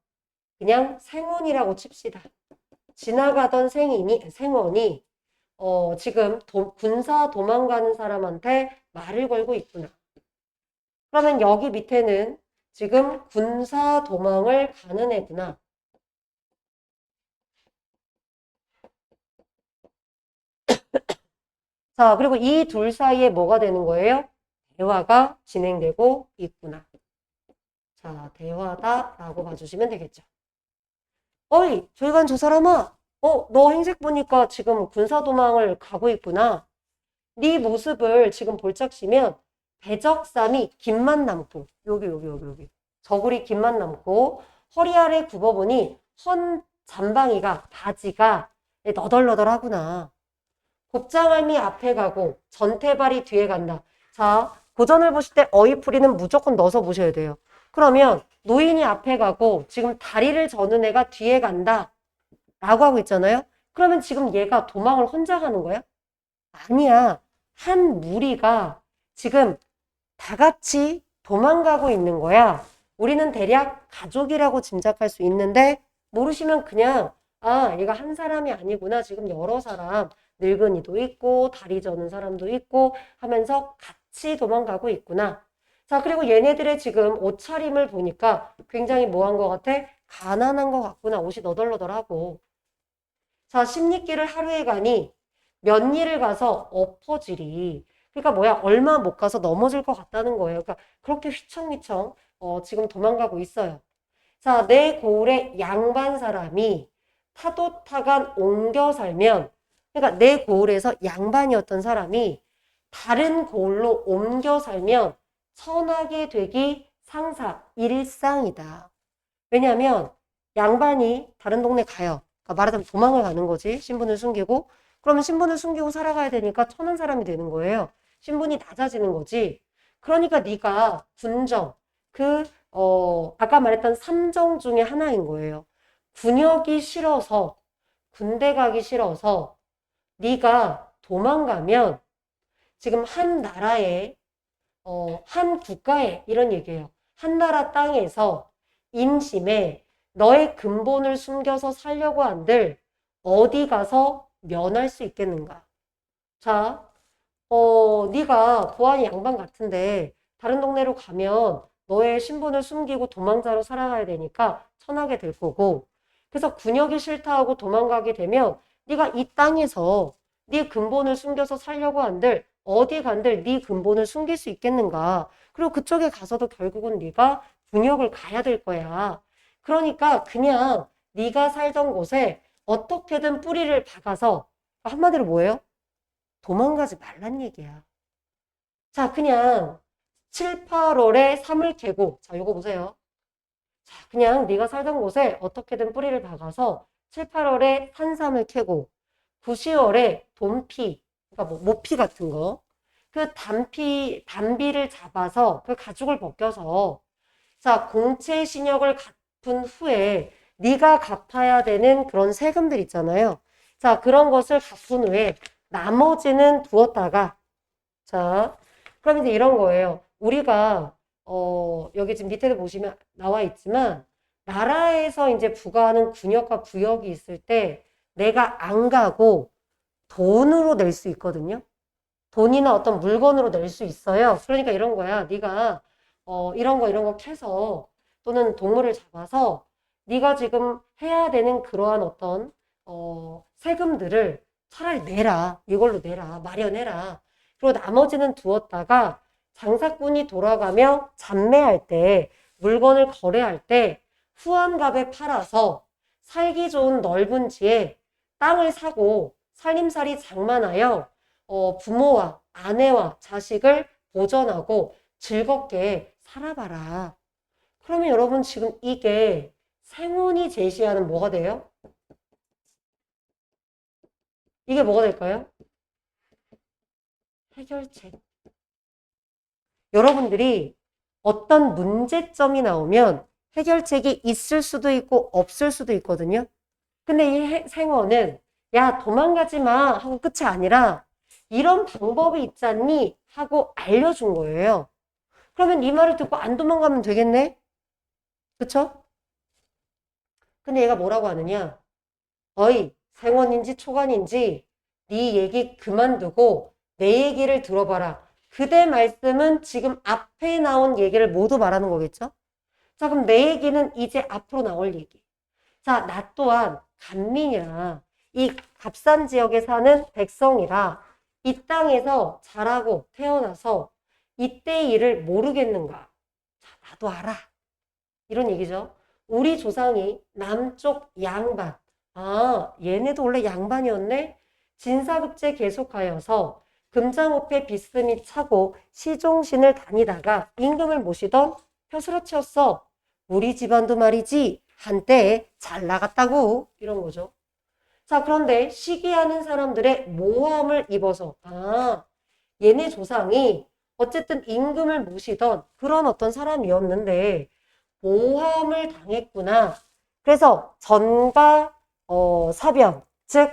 그냥 생원이라고 칩시다. 지나가던 생원이 지금 군사 도망가는 사람한테 말을 걸고 있구나. 그러면 여기 밑에는 지금 군사 도망을 가는 애구나. 자, 그리고 이 둘 사이에 뭐가 되는 거예요? 대화가 진행되고 있구나. 자, 대화다라고 봐주시면 되겠죠. 어이, 저기 간 저 사람아. 너 행색 보니까 지금 군사 도망을 가고 있구나. 네 모습을 지금 볼짝시면 배적삼이 김만 남고 여기 저고리 김만 남고 허리 아래 굽어보니 헌 잠방이가 바지가 너덜너덜하구나. 곱장알미 앞에 가고 전태발이 뒤에 간다. 자, 고전을 보실 때 어휘풀이는 무조건 넣어서 보셔야 돼요. 그러면 노인이 앞에 가고 지금 다리를 저는 애가 뒤에 간다 라고 하고 있잖아요. 그러면 지금 얘가 도망을 혼자 가는 거야? 아니야. 한 무리가 지금 다 같이 도망가고 있는 거야. 우리는 대략 가족이라고 짐작할 수 있는데 모르시면 그냥 얘가 한 사람이 아니구나. 지금 여러 사람 늙은이도 있고 다리 저는 사람도 있고 하면서 같이 도망가고 있구나. 자, 그리고 얘네들의 지금 옷차림을 보니까 굉장히 뭐한 것 같아? 가난한 것 같구나. 옷이 너덜너덜하고. 자, 십리길을 하루에 가니 몇 일을 가서 엎어지리. 그러니까 뭐야? 얼마 못 가서 넘어질 것 같다는 거예요. 그러니까 그렇게 휘청휘청 지금 도망가고 있어요. 자, 내 고을에 양반 사람이 타도타간 옮겨 살면 그러니까 내 고을에서 양반이었던 사람이 다른 고을로 옮겨 살면 천하게 되기 상사 일상이다. 왜냐하면 양반이 다른 동네 가요. 그러니까 말하자면 도망을 가는 거지. 신분을 숨기고. 그러면 신분을 숨기고 살아가야 되니까 천한 사람이 되는 거예요. 신분이 낮아지는 거지. 그러니까 네가 군정, 아까 말했던 삼정 중에 하나인 거예요. 군역이 싫어서, 군대 가기 싫어서 네가 도망가면 지금 한 나라에, 한 국가에 이런 얘기예요. 한 나라 땅에서 인심에 너의 근본을 숨겨서 살려고 한들 어디 가서 면할 수 있겠는가? 자, 네가 보안이 양반 같은데 다른 동네로 가면 너의 신분을 숨기고 도망자로 살아가야 되니까 천하게 될 거고 그래서 군역이 싫다 하고 도망가게 되면 네가 이 땅에서 네 근본을 숨겨서 살려고 한들 어디 간들 네 근본을 숨길 수 있겠는가. 그리고 그쪽에 가서도 결국은 네가 군역을 가야 될 거야. 그러니까 그냥 네가 살던 곳에 어떻게든 뿌리를 박아서 한마디로 뭐예요? 도망가지 말란 얘기야. 자, 그냥 7, 8월에 3을 캐고 자, 요거 보세요. 자, 그냥 네가 살던 곳에 어떻게든 뿌리를 박아서 7, 8월에 산삼을 캐고 9, 10월에 돈피, 그러니까 뭐 모피 같은 거, 그 단비를 잡아서 그 가죽을 벗겨서 자, 공채 신용을 갚은 후에 네가 갚아야 되는 그런 세금들 있잖아요. 자, 그런 것을 갚은 후에 나머지는 두었다가 자, 그럼 이제 이런 거예요. 우리가 여기 지금 밑에도 보시면 나와 있지만 나라에서 이제 부과하는 군역과 부역이 있을 때 내가 안 가고 돈으로 낼 수 있거든요. 돈이나 어떤 물건으로 낼 수 있어요. 그러니까 이런 거야. 네가 이런 거 캐서 또는 동물을 잡아서 네가 지금 해야 되는 그러한 어떤 세금들을 차라리 내라. 이걸로 내라. 마련해라. 그리고 나머지는 두었다가 장사꾼이 돌아가며 잡매할 때 물건을 거래할 때 후한갑에 팔아서 살기 좋은 넓은 지에 땅을 사고 살림살이 장만하여 부모와 아내와 자식을 보전하고 즐겁게 살아봐라. 그러면 여러분 지금 이게 생원이 제시하는 뭐가 돼요? 이게 뭐가 될까요? 해결책. 여러분들이 어떤 문제점이 나오면 해결책이 있을 수도 있고 없을 수도 있거든요. 근데 이 생원은 야 도망가지 마 하고 끝이 아니라 이런 방법이 있잖니 하고 알려준 거예요. 그러면 이 말을 듣고 안 도망가면 되겠네? 그쵸? 근데 얘가 뭐라고 하느냐? 어이 생원인지 초관인지 네 얘기 그만두고 내 얘기를 들어봐라. 그대 말씀은 지금 앞에 나온 얘기를 모두 말하는 거겠죠? 자 그럼 내 얘기는 이제 앞으로 나올 얘기. 자, 나 또한 간민이라 이 값산 지역에 사는 백성이라 이 땅에서 자라고 태어나서 이때 일을 모르겠는가? 자, 나도 알아. 이런 얘기죠. 우리 조상이 남쪽 양반. 아, 얘네도 원래 양반이었네? 진사급제 계속하여서 금장호패 비스듬히 차고 시종신을 다니다가 임금을 모시던 벼슬아치였어. 우리 집안도 말이지 한때 잘 나갔다고 이런 거죠. 자, 그런데 시기하는 사람들의 모함을 입어서 얘네 조상이 어쨌든 임금을 모시던 그런 어떤 사람이었는데 모함을 당했구나. 그래서 전과 사변, 즉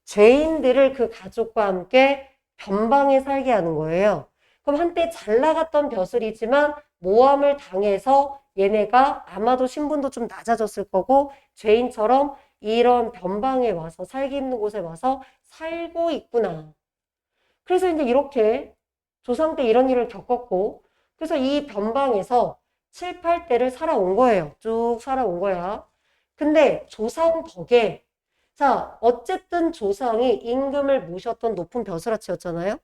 죄인들을 그 가족과 함께 변방에 살게 하는 거예요. 그럼 한때 잘 나갔던 벼슬이지만 모함을 당해서 얘네가 아마도 신분도 좀 낮아졌을 거고 죄인처럼 이런 변방에 와서 살기 힘든 곳에 와서 살고 있구나. 그래서 이제 이렇게 조상 때 이런 일을 겪었고 그래서 이 변방에서 7, 8대를 살아온 거예요. 쭉 살아온 거야. 근데 조상 덕에 자 어쨌든 조상이 임금을 모셨던 높은 벼슬아치였잖아요.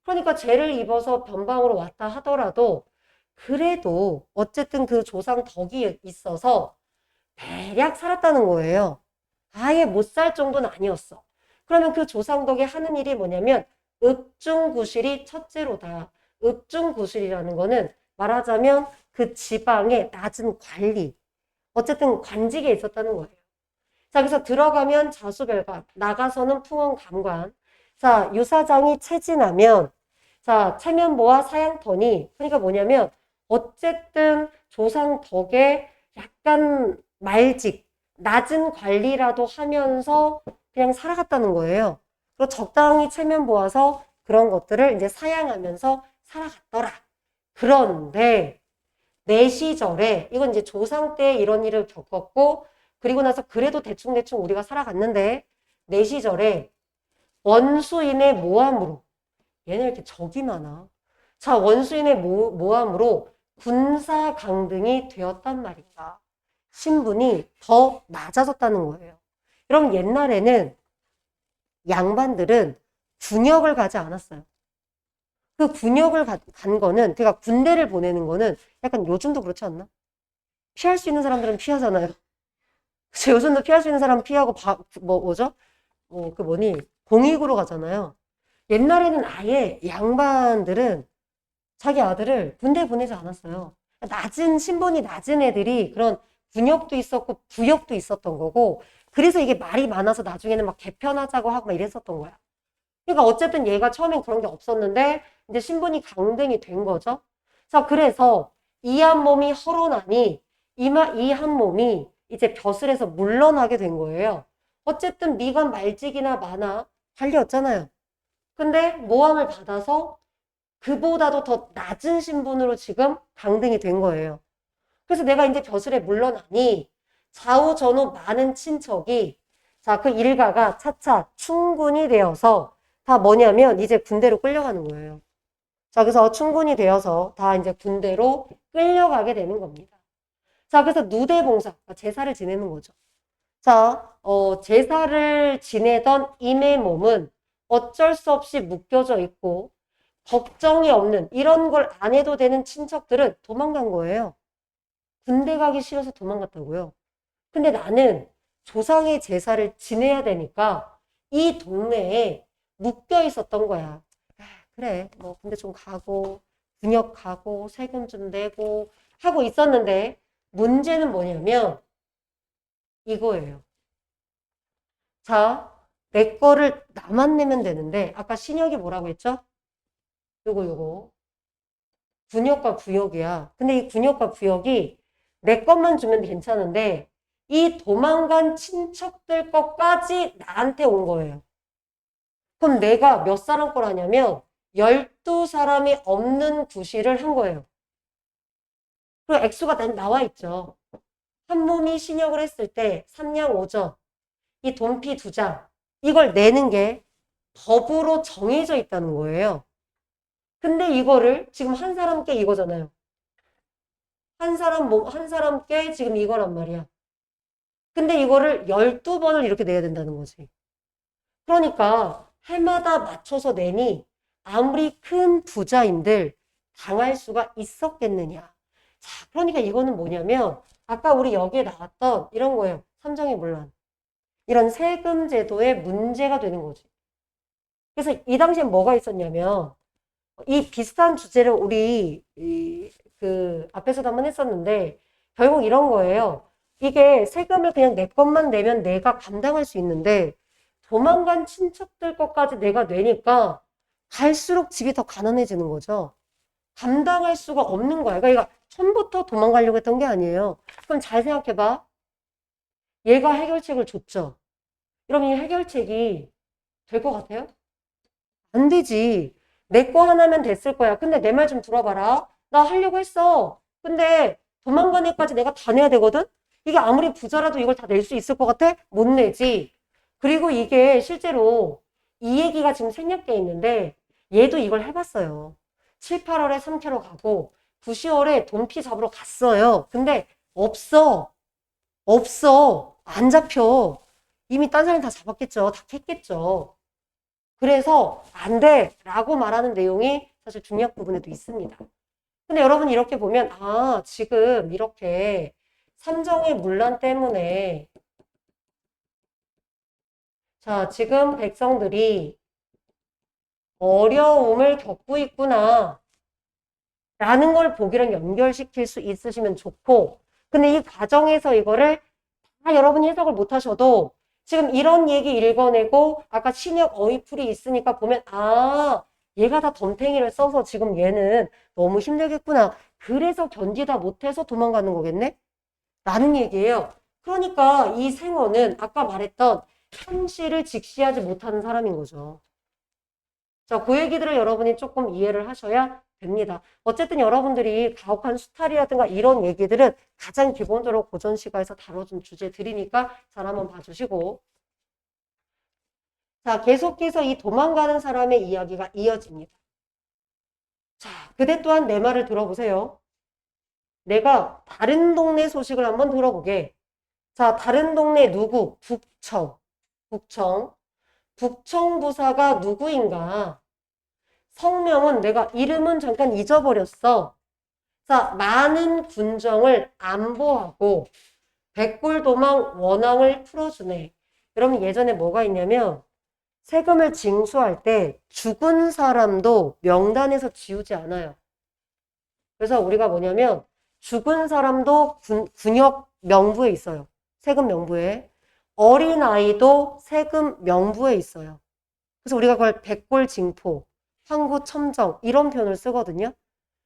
그러니까 죄를 입어서 변방으로 왔다 하더라도 그래도 어쨌든 그 조상 덕이 있어서 대략 살았다는 거예요. 아예 못 살 정도는 아니었어. 그러면 그 조상 덕에 하는 일이 뭐냐면 읍중구실이 첫째로다. 읍중구실이라는 거는 말하자면 그 지방의 낮은 관리. 어쨌든 관직에 있었다는 거예요. 자, 그래서 들어가면 자수별관, 나가서는 풍원감관. 자, 유사장이 체진하면 자, 체면보와 사양터니 그러니까 뭐냐면 어쨌든 조상 덕에 약간 말직, 낮은 관리라도 하면서 그냥 살아갔다는 거예요. 그리고 적당히 체면 보아서 그런 것들을 이제 사양하면서 살아갔더라. 그런데 내 시절에 이건 이제 조상 때 이런 일을 겪었고 그리고 나서 그래도 대충대충 우리가 살아갔는데 내 시절에 원수인의 모함으로 얘네 이렇게 적이 많아. 자, 원수인의 모함으로 군사 강등이 되었단 말인가. 신분이 더 낮아졌다는 거예요. 그럼 옛날에는 양반들은 군역을 가지 않았어요. 그 군역을 간 거는, 그러니까 군대를 보내는 거는 약간 요즘도 그렇지 않나? 피할 수 있는 사람들은 피하잖아요. 그쵸? 요즘도 피할 수 있는 사람은 피하고, 뭐죠? 그 뭐니? 공익으로 가잖아요. 옛날에는 아예 양반들은 자기 아들을 군대 보내지 않았어요. 낮은, 신분이 낮은 애들이 그런 군역도 있었고 부역도 있었던 거고, 그래서 이게 말이 많아서 나중에는 막 개편하자고 하고 막 이랬었던 거야. 그러니까 어쨌든 얘가 처음엔 그런 게 없었는데 이제 신분이 강등이 된 거죠. 자, 그래서 이 한 몸이 허로나니 이 한 몸이 이제 벼슬에서 물러나게 된 거예요. 어쨌든 미관 말직이나 마나 관리였잖아요. 근데 모함을 받아서 그보다도 더 낮은 신분으로 지금 강등이 된 거예요. 그래서 내가 이제 벼슬에 물러나니 좌우 전후 많은 친척이 자, 그 일가가 차차 충군이 되어서 다 뭐냐면 이제 군대로 끌려가는 거예요. 자, 그래서 충군이 되어서 다 이제 군대로 끌려가게 되는 겁니다. 자, 그래서 누대봉사, 제사를 지내는 거죠. 자, 제사를 지내던 임의 몸은 어쩔 수 없이 묶여져 있고 걱정이 없는 이런 걸 안 해도 되는 친척들은 도망간 거예요. 군대 가기 싫어서 도망갔다고요. 근데 나는 조상의 제사를 지내야 되니까 이 동네에 묶여 있었던 거야. 아, 그래, 뭐 군대 좀 가고 군역 가고 세금 좀 내고 하고 있었는데 문제는 뭐냐면 이거예요. 자, 내 거를 나만 내면 되는데 아까 신역이 뭐라고 했죠? 요거 군역과 부역이야. 근데 이 군역과 부역이 내 것만 주면 괜찮은데 이 도망간 친척들 것까지 나한테 온 거예요. 그럼 내가 몇 사람 걸 하냐면 12사람이 없는 구실을 한 거예요. 그리고 액수가 나와 있죠. 한 몸이 신역을 했을 때 3냥 5전, 이 돈피 2장, 이걸 내는 게 법으로 정해져 있다는 거예요. 근데 이거를 지금 한 사람께 이거잖아요. 한 사람께 지금 이거란 말이야. 근데 이거를 12번을 이렇게 내야 된다는 거지. 그러니까 해마다 맞춰서 내니 아무리 큰 부자인들 당할 수가 있었겠느냐. 자, 그러니까 이거는 뭐냐면 아까 우리 여기에 나왔던 이런 거예요. 삼정의 문란. 이런 세금 제도의 문제가 되는 거지. 그래서 이 당시엔 뭐가 있었냐면 이 비슷한 주제를 우리 그 앞에서도 한번 했었는데 결국 이런 거예요. 이게 세금을 그냥 내 것만 내면 내가 감당할 수 있는데 도망간 친척들 것까지 내가 내니까 갈수록 집이 더 가난해지는 거죠. 감당할 수가 없는 거야. 그러니까 처음부터 도망가려고 했던 게 아니에요. 그럼 잘 생각해봐. 얘가 해결책을 줬죠. 그럼 이 해결책이 될 것 같아요? 안 되지. 내 거 하나면 됐을 거야. 근데 내 말 좀 들어봐라. 나 하려고 했어. 근데 도망간 애까지 내가 다 내야 되거든? 이게 아무리 부자라도 이걸 다 낼 수 있을 것 같아? 못 내지. 그리고 이게 실제로 이 얘기가 지금 생략돼 있는데 얘도 이걸 해봤어요. 7, 8월에 3캐로 가고 9, 10월에 돈피 잡으러 갔어요. 근데 없어. 없어. 안 잡혀. 이미 딴 사람이 다 잡았겠죠. 다 캤겠죠. 그래서 안 돼! 라고 말하는 내용이 사실 중요한 부분에도 있습니다. 근데 여러분 이렇게 보면 아 지금 이렇게 삼정의 문란 때문에 자 지금 백성들이 어려움을 겪고 있구나 라는 걸 보기랑 연결시킬 수 있으시면 좋고 근데 이 과정에서 이거를 다 여러분이 해석을 못 하셔도 지금 이런 얘기 읽어내고 아까 신역 어휘풀이 있으니까 보면 아 얘가 다 덤탱이를 써서 지금 얘는 너무 힘들겠구나. 그래서 견디다 못해서 도망가는 거겠네? 라는 얘기예요. 그러니까 이 생어는 아까 말했던 현실을 직시하지 못하는 사람인 거죠. 자, 그 얘기들을 여러분이 조금 이해를 하셔야 됩니다. 어쨌든 여러분들이 가혹한 수탈이라든가 이런 얘기들은 가장 기본적으로 고전시가에서 다뤄준 주제들이니까 잘 한번 봐주시고 자, 계속해서 이 도망가는 사람의 이야기가 이어집니다. 자, 그대 또한 내 말을 들어보세요. 내가 다른 동네 소식을 한번 들어보게. 자, 다른 동네 누구? 북청. 북청. 북청부사가 누구인가? 성명은 내가 이름은 잠깐 잊어버렸어. 자, 많은 군정을 안보하고 백골도망 원앙을 풀어주네. 여러분 예전에 뭐가 있냐면 세금을 징수할 때 죽은 사람도 명단에서 지우지 않아요. 그래서 우리가 뭐냐면 죽은 사람도 군역 명부에 있어요. 세금 명부에. 어린아이도 세금 명부에 있어요. 그래서 우리가 그걸 백골징포, 황구첨정 이런 표현을 쓰거든요.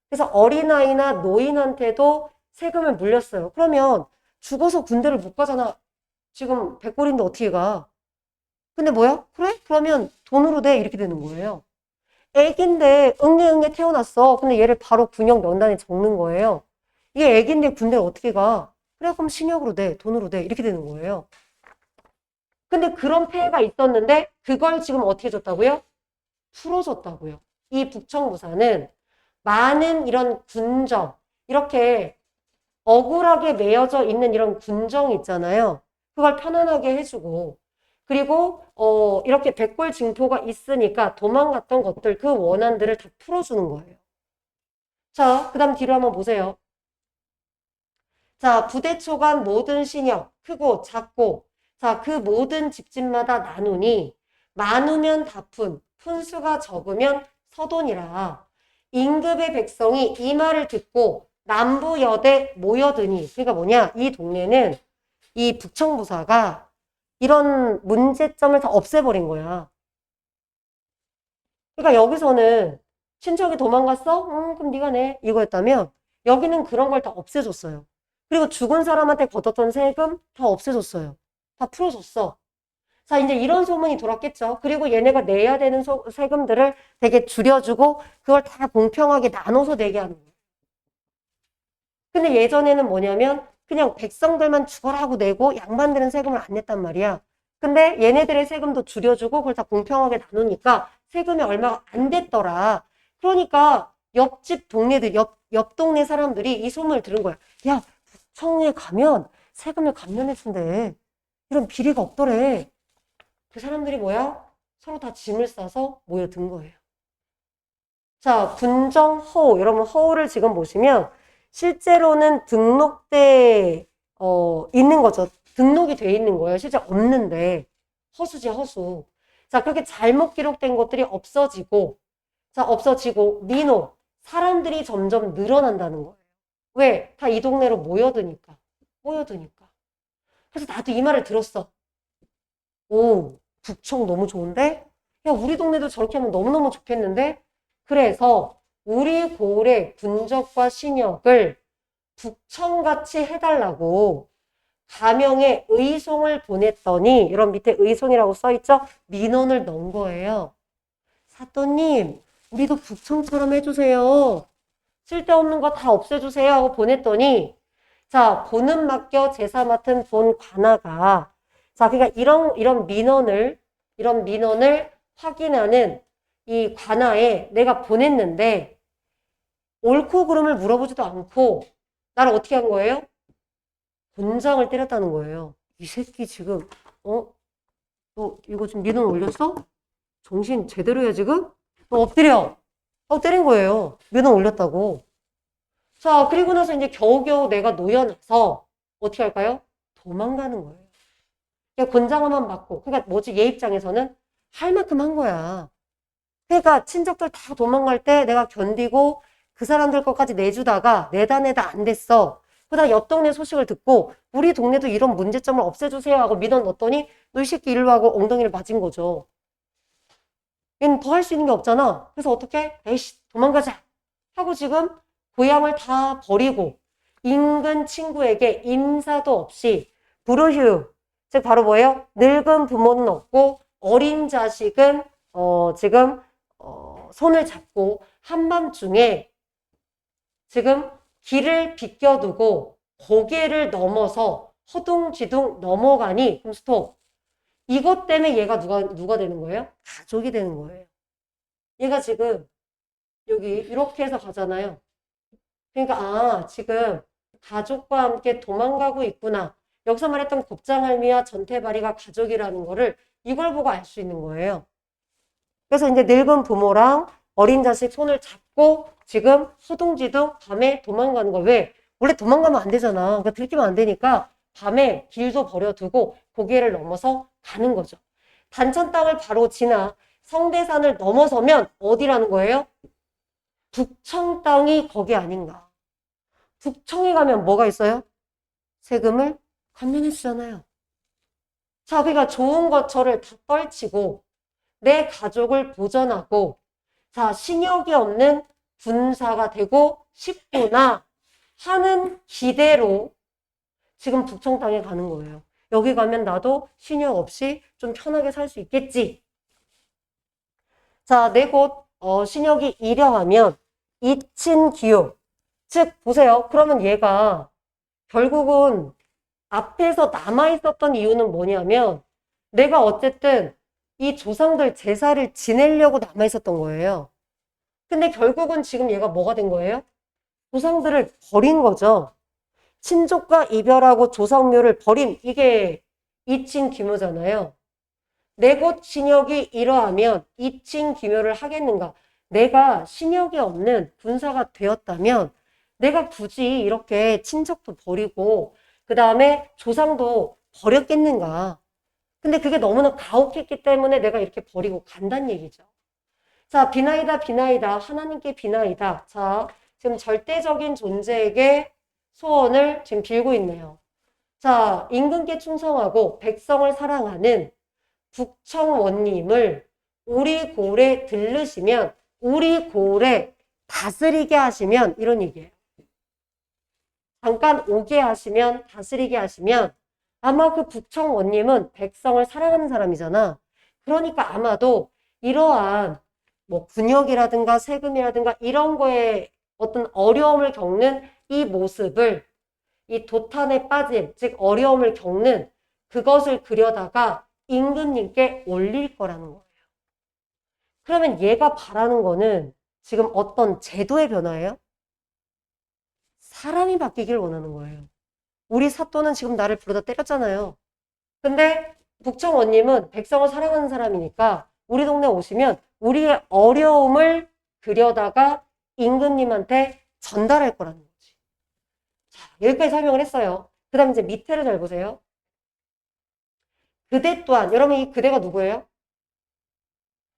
그래서 어린아이나 노인한테도 세금을 물렸어요. 그러면 죽어서 군대를 못 가잖아. 지금 백골인데 어떻게 가? 근데 뭐야? 그래? 그러면 돈으로 내 이렇게 되는 거예요. 애긴데 응애응애 태어났어. 근데 얘를 바로 군역 명단에 적는 거예요. 이게 애긴데 군대를 어떻게 가? 그래 그럼 신역으로 내. 돈으로 내. 이렇게 되는 거예요. 근데 그런 폐해가 있었는데 그걸 지금 어떻게 줬다고요? 풀어줬다고요. 이 북청부사는 많은 이런 군정, 이렇게 억울하게 매여져 있는 이런 군정 있잖아요. 그걸 편안하게 해주고 그리고 이렇게 백골징포가 있으니까 도망갔던 것들 그 원한들을 다 풀어주는 거예요. 자, 그 다음 뒤로 한번 보세요. 자, 부대초간 모든 신역 크고 작고 자, 그 모든 집집마다 나누니 많으면 다푼 푼수가 적으면 서돈이라 임급의 백성이 이 말을 듣고 남부여대 모여드니 그러니까 뭐냐 이 동네는 이 북청부사가 이런 문제점을 다 없애버린 거야. 그러니까 여기서는 친척이 도망갔어? 그럼 네가 내. 이거였다면 여기는 그런 걸 다 없애줬어요. 그리고 죽은 사람한테 걷었던 세금 다 없애줬어요. 다 풀어줬어. 자, 이제 이런 소문이 돌았겠죠. 그리고 얘네가 내야 되는 세금들을 되게 줄여주고 그걸 다 공평하게 나눠서 내게 하는 거예요. 근데 예전에는 뭐냐면 그냥 백성들만 죽어라 하고 내고 양반들은 세금을 안 냈단 말이야. 근데 얘네들의 세금도 줄여주고 그걸 다 공평하게 나누니까 세금이 얼마가 안 됐더라. 그러니까 옆집 동네들, 옆 동네 사람들이 이 소문을 들은 거야. 야, 부청에 가면 세금을 감면해준대. 이런 비리가 없더래. 그 사람들이 뭐야? 서로 다 짐을 싸서 모여든 거예요. 자, 군정허우. 여러분 허우를 지금 보시면 실제로는 등록돼 있는 거죠. 등록이 돼 있는 거예요. 실제 없는데 허수지 허수. 자, 그렇게 잘못 기록된 것들이 없어지고 자, 없어지고 민호. 사람들이 점점 늘어난다는 거예요. 왜? 다 이 동네로 모여드니까. 모여드니까. 그래서 나도 이 말을 들었어. 오, 북청 너무 좋은데? 야, 우리 동네도 저렇게 하면 너무너무 좋겠는데? 그래서 우리 고을의 군적과 신역을 북청같이 해달라고 가명에 의송을 보냈더니 이런 밑에 의송이라고 써있죠? 민원을 넣은 거예요. 사또님, 우리도 북청처럼 해주세요. 쓸데없는 거 다 없애주세요 하고 보냈더니 자, 본은 맡겨 제사 맡은 본 관아가 자, 그러니까 이런 민원을 확인하는 이 관아에 내가 보냈는데 옳고 그름을 물어보지도 않고 나를 어떻게 한 거예요? 본장을 때렸다는 거예요. 이 새끼 지금 너 이거 지금 민원 올렸어? 정신 제대로 해야 지금? 너 엎드려. 때린 거예요. 민원 올렸다고. 자, 그리고 나서 이제 겨우겨우 내가 놓여놔서 어떻게 할까요? 도망가는 거예요. 그냥 곤장어만 받고. 그러니까 뭐지? 얘 입장에서는 할 만큼 한 거야. 그러니까 친척들 다 도망갈 때 내가 견디고 그 사람들 것까지 내주다가 내다 안 됐어. 그다음 옆 동네 소식을 듣고 우리 동네도 이런 문제점을 없애주세요 하고 민원 넣었더니 너 이 새끼 일로 하고 엉덩이를 맞은 거죠. 얘는 더 할 수 있는 게 없잖아. 그래서 어떻게? 에이씨 도망가자 하고 지금 고향을 다 버리고 인근 친구에게 인사도 없이 불우휴 즉 바로 뭐예요? 늙은 부모는 없고 어린 자식은 지금 손을 잡고 한밤중에 지금 길을 비껴두고 고개를 넘어서 허둥지둥 넘어가니 그럼 스톱. 이것 때문에 얘가 누가 되는 거예요? 가족이 되는 거예요. 얘가 지금 여기 이렇게 해서 가잖아요. 그러니까 지금 가족과 함께 도망가고 있구나. 여기서 말했던 곱장할미와 전태바리가 가족이라는 거를 이걸 보고 알 수 있는 거예요. 그래서 이제 늙은 부모랑 어린 자식 손을 잡고 지금 허둥지둥 밤에 도망가는 거. 왜? 원래 도망가면 안 되잖아. 그러니까 들키면 안 되니까 밤에 길도 버려두고 고개를 넘어서 가는 거죠. 단천 땅을 바로 지나 성대산을 넘어서면 어디라는 거예요? 북청 땅이 거기 아닌가. 북청에 가면 뭐가 있어요? 세금을 감면해 주잖아요. 자기가 좋은 것처를 다 떨치고 내 가족을 보전하고 자 신역이 없는 군사가 되고 싶구나 하는 기대로 지금 북청 땅에 가는 거예요. 여기 가면 나도 신역 없이 좀 편하게 살 수 있겠지. 자, 내 곳 신역이 이려하면 이친기요. 즉 보세요. 그러면 얘가 결국은 앞에서 남아있었던 이유는 뭐냐면 내가 어쨌든 이 조상들 제사를 지내려고 남아있었던 거예요. 근데 결국은 지금 얘가 뭐가 된 거예요? 조상들을 버린 거죠. 친족과 이별하고 조상묘를 버린 이게 이친기묘잖아요. 내 곳 신역이 이러하면 이친기묘를 하겠는가? 내가 신역이 없는 군사가 되었다면 내가 굳이 이렇게 친척도 버리고 그 다음에 조상도 버렸겠는가? 근데 그게 너무나 가혹했기 때문에 내가 이렇게 버리고 간다는 얘기죠. 자, 비나이다, 비나이다. 하나님께 비나이다. 자, 지금 절대적인 존재에게 소원을 지금 빌고 있네요. 자, 임금께 충성하고 백성을 사랑하는 북청원님을 우리 골에 들르시면, 우리 골에 다스리게 하시면, 이런 얘기예요. 잠깐 오게 하시면, 다스리게 하시면, 아마 그 북청원님은 백성을 사랑하는 사람이잖아. 그러니까 아마도 이러한 뭐 군역이라든가 세금이라든가 이런 거에 어떤 어려움을 겪는 이 모습을 이 도탄에 빠짐, 즉 어려움을 겪는 그것을 그려다가 임금님께 올릴 거라는 거예요. 그러면 얘가 바라는 거는 지금 어떤 제도의 변화예요? 사람이 바뀌길 원하는 거예요. 우리 사또는 지금 나를 부르다 때렸잖아요. 근데 북청원님은 백성을 사랑하는 사람이니까 우리 동네 오시면 우리의 어려움을 그려다가 임금님한테 전달할 거라는 거지. 자, 여기까지 설명을 했어요. 그 다음 이제 밑에를 잘 보세요. 그대 또한, 여러분 이 그대가 누구예요?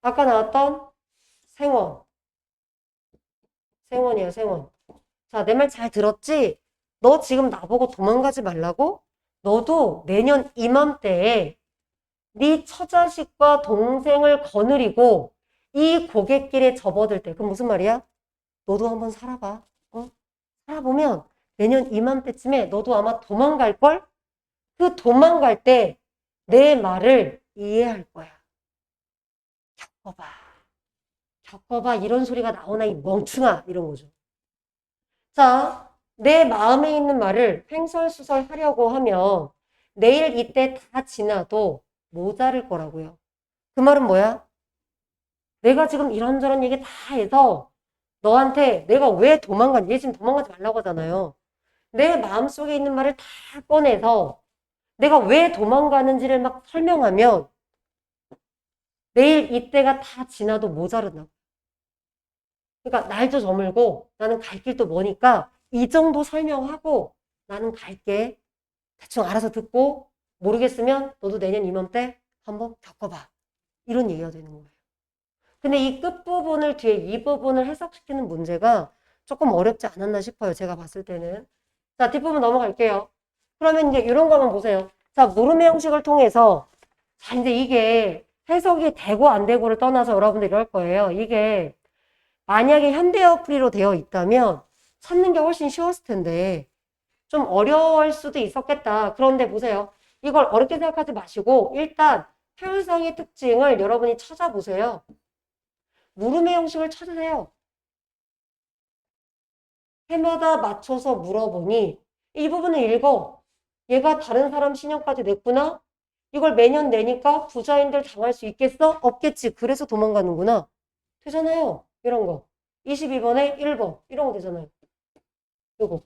아까 나왔던 생원. 생원이에요, 생원. 자, 내 말 잘 들었지? 너 지금 나보고 도망가지 말라고? 너도 내년 이맘때에 네 처자식과 동생을 거느리고 이 고갯길에 접어들 때, 그럼 무슨 말이야? 너도 한번 살아봐. 어? 살아보면 내년 이맘때쯤에 너도 아마 도망갈걸? 그 도망갈 때 내 말을 이해할 거야. 겪어봐. 겪어봐. 이런 소리가 나오나 이 멍충아. 이런 거죠. 자, 내 마음에 있는 말을 횡설수설 하려고 하면 내일 이때 다 지나도 모자랄 거라고요. 그 말은 뭐야? 내가 지금 이런저런 얘기 다 해서 너한테 내가 왜 도망간, 얘 지금 도망가지 말라고 하잖아요. 내 마음속에 있는 말을 다 꺼내서 내가 왜 도망가는지를 막 설명하면 내일 이때가 다 지나도 모자르다고. 그러니까 날도 저물고 나는 갈 길도 머니까 이 정도 설명하고 나는 갈게. 대충 알아서 듣고 모르겠으면 너도 내년 이맘때 한번 겪어봐. 이런 얘기가 되는 거예요. 근데 이 끝부분을 뒤에 이 부분을 해석시키는 문제가 조금 어렵지 않았나 싶어요. 제가 봤을 때는. 자, 뒷부분 넘어갈게요. 그러면 이제 이런 거 한번 보세요. 자, 물음의 형식을 통해서 자, 이제 이게 해석이 되고 안 되고를 떠나서 여러분들 이럴 거예요. 이게 만약에 현대어플이로 되어 있다면 찾는 게 훨씬 쉬웠을 텐데 좀 어려울 수도 있었겠다. 그런데 보세요. 이걸 어렵게 생각하지 마시고 일단 표현상의 특징을 여러분이 찾아보세요. 물음의 형식을 찾으세요. 해마다 맞춰서 물어보니 이 부분을 읽어. 얘가 다른 사람 신용까지 냈구나? 이걸 매년 내니까 부자인들 당할 수 있겠어? 없겠지. 그래서 도망가는구나. 되잖아요. 이런 거. 22번에 1번. 이런 거 되잖아요. 요거.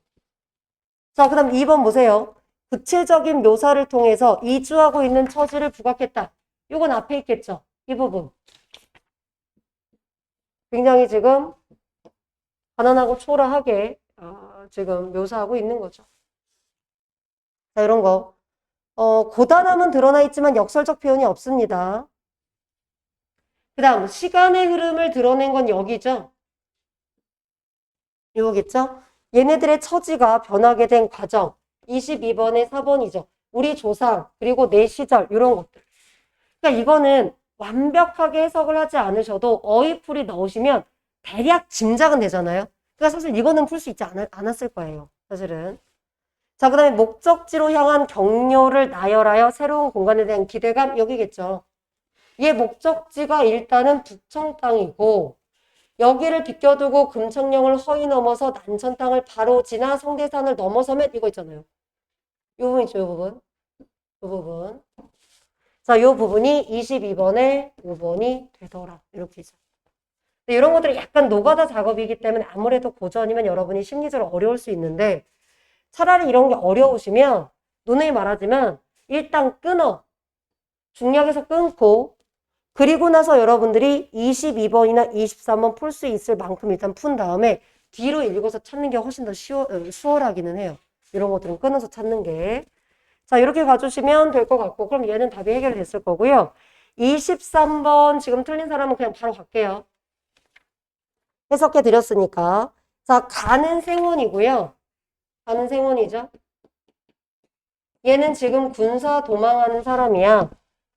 자, 그 다음 2번 보세요. 구체적인 묘사를 통해서 이주하고 있는 처지를 부각했다. 요건 앞에 있겠죠? 이 부분. 굉장히 지금 가난하고 초라하게 지금 묘사하고 있는 거죠. 자, 이런 거. 고단함은 드러나 있지만 역설적 표현이 없습니다. 그 다음, 시간의 흐름을 드러낸 건 여기죠? 요거겠죠? 얘네들의 처지가 변하게 된 과정. 22번에 4번이죠. 우리 조상, 그리고 내 시절, 이런 것들. 그러니까 이거는 완벽하게 해석을 하지 않으셔도 어휘풀이 넣으시면 대략 짐작은 되잖아요. 그러니까 사실 이거는 풀 수 있지 않았을 거예요. 사실은. 자, 그 다음에 목적지로 향한 격려를 나열하여 새로운 공간에 대한 기대감, 여기겠죠. 얘 목적지가 일단은 북청 땅이고, 여기를 비껴두고 금천령을 허위 넘어서 난천 땅을 바로 지나 성대산을 넘어서면 이거 있잖아요. 이 부분 있죠, 이 부분. 이 부분. 자, 이 부분이 22번에 5번이 되더라. 이렇게 있어요. 이런 것들이 약간 노가다 작업이기 때문에 아무래도 고전이면 여러분이 심리적으로 어려울 수 있는데 차라리 이런 게 어려우시면 누누이 말하지만 일단 끊어. 중략에서 끊고 그리고 나서 여러분들이 22번이나 23번 풀 수 있을 만큼 일단 푼 다음에 뒤로 읽어서 찾는 게 훨씬 더 수월하기는 해요. 이런 것들은 끊어서 찾는 게. 자, 이렇게 가주시면 될 것 같고 그럼 얘는 답이 해결됐을 거고요. 23번 지금 틀린 사람은 그냥 바로 갈게요. 해석해 드렸으니까. 자, 가는 생원이고요. 가는 생원이죠. 얘는 지금 군사 도망하는 사람이야.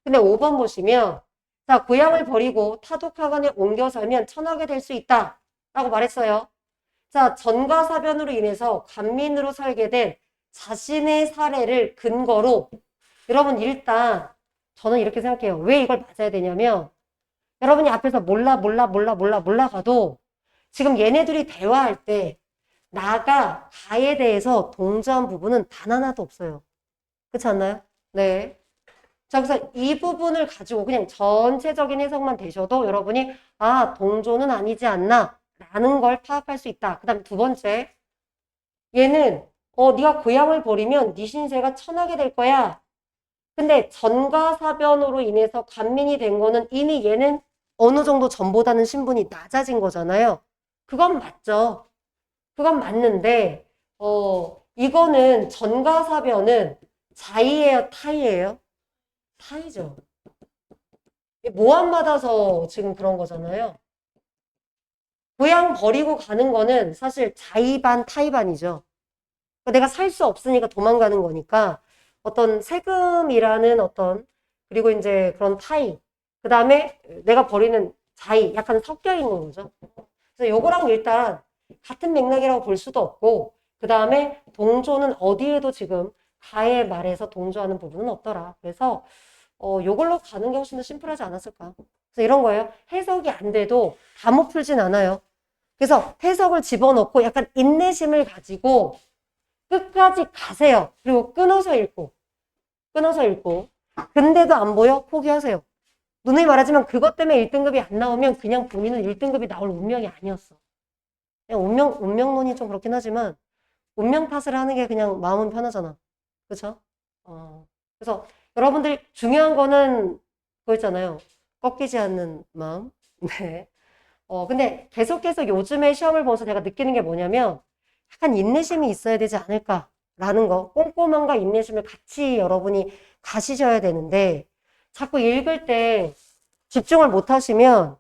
근데 5번 보시면 자, 고향을 버리고 타독하간에 옮겨 살면 천하게 될 수 있다 라고 말했어요. 자, 전가사변으로 인해서 간민으로 살게 된 자신의 사례를 근거로 여러분 일단 저는 이렇게 생각해요. 왜 이걸 맞아야 되냐면 여러분이 앞에서 몰라가도 지금 얘네들이 대화할 때 나가 가에 대해서 동조한 부분은 단 하나도 없어요. 그렇지 않나요? 네. 자, 그래서 이 부분을 가지고 그냥 전체적인 해석만 되셔도 여러분이 동조는 아니지 않나 라는 걸 파악할 수 있다. 그 다음에 두 번째, 얘는 네가 고향을 버리면 네 신세가 천하게 될 거야. 근데 전가사변으로 인해서 간민이 된 거는 이미 얘는 어느 정도 전보다는 신분이 낮아진 거잖아요. 그건 맞죠. 그건 맞는데 이거는 전가사변은 자의예요, 타의예요? 타의죠. 모함 받아서 지금 그런 거잖아요. 고향 버리고 가는 거는 사실 자의반 타의반이죠. 내가 살 수 없으니까 도망가는 거니까 어떤 세금이라는 어떤 그리고 이제 그런 타의 그 다음에 내가 버리는 자의 약간 섞여 있는 거죠. 그래서 요거랑 일단 같은 맥락이라고 볼 수도 없고 그 다음에 동조는 어디에도 지금 가의 말에서 동조하는 부분은 없더라. 그래서 요걸로 가는 게 훨씬 더 심플하지 않았을까. 그래서 이런 거예요. 해석이 안 돼도 다 못 풀진 않아요. 그래서 해석을 집어넣고 약간 인내심을 가지고 끝까지 가세요. 그리고 끊어서 읽고. 근데도 안 보여? 포기하세요. 누누이 말하지만 그것 때문에 1등급이 안 나오면 그냥 본인은 1등급이 나올 운명이 아니었어. 그냥 운명론이 좀 그렇긴 하지만 운명 탓을 하는 게 그냥 마음은 편하잖아. 그쵸? 그래서 여러분들 중요한 거는 그거 있잖아요. 꺾이지 않는 마음. 네. 근데 계속해서 요즘에 시험을 보면서 제가 느끼는 게 뭐냐면 약간 인내심이 있어야 되지 않을까라는 거. 꼼꼼함과 인내심을 같이 여러분이 가시셔야 되는데 자꾸 읽을 때 집중을 못 하시면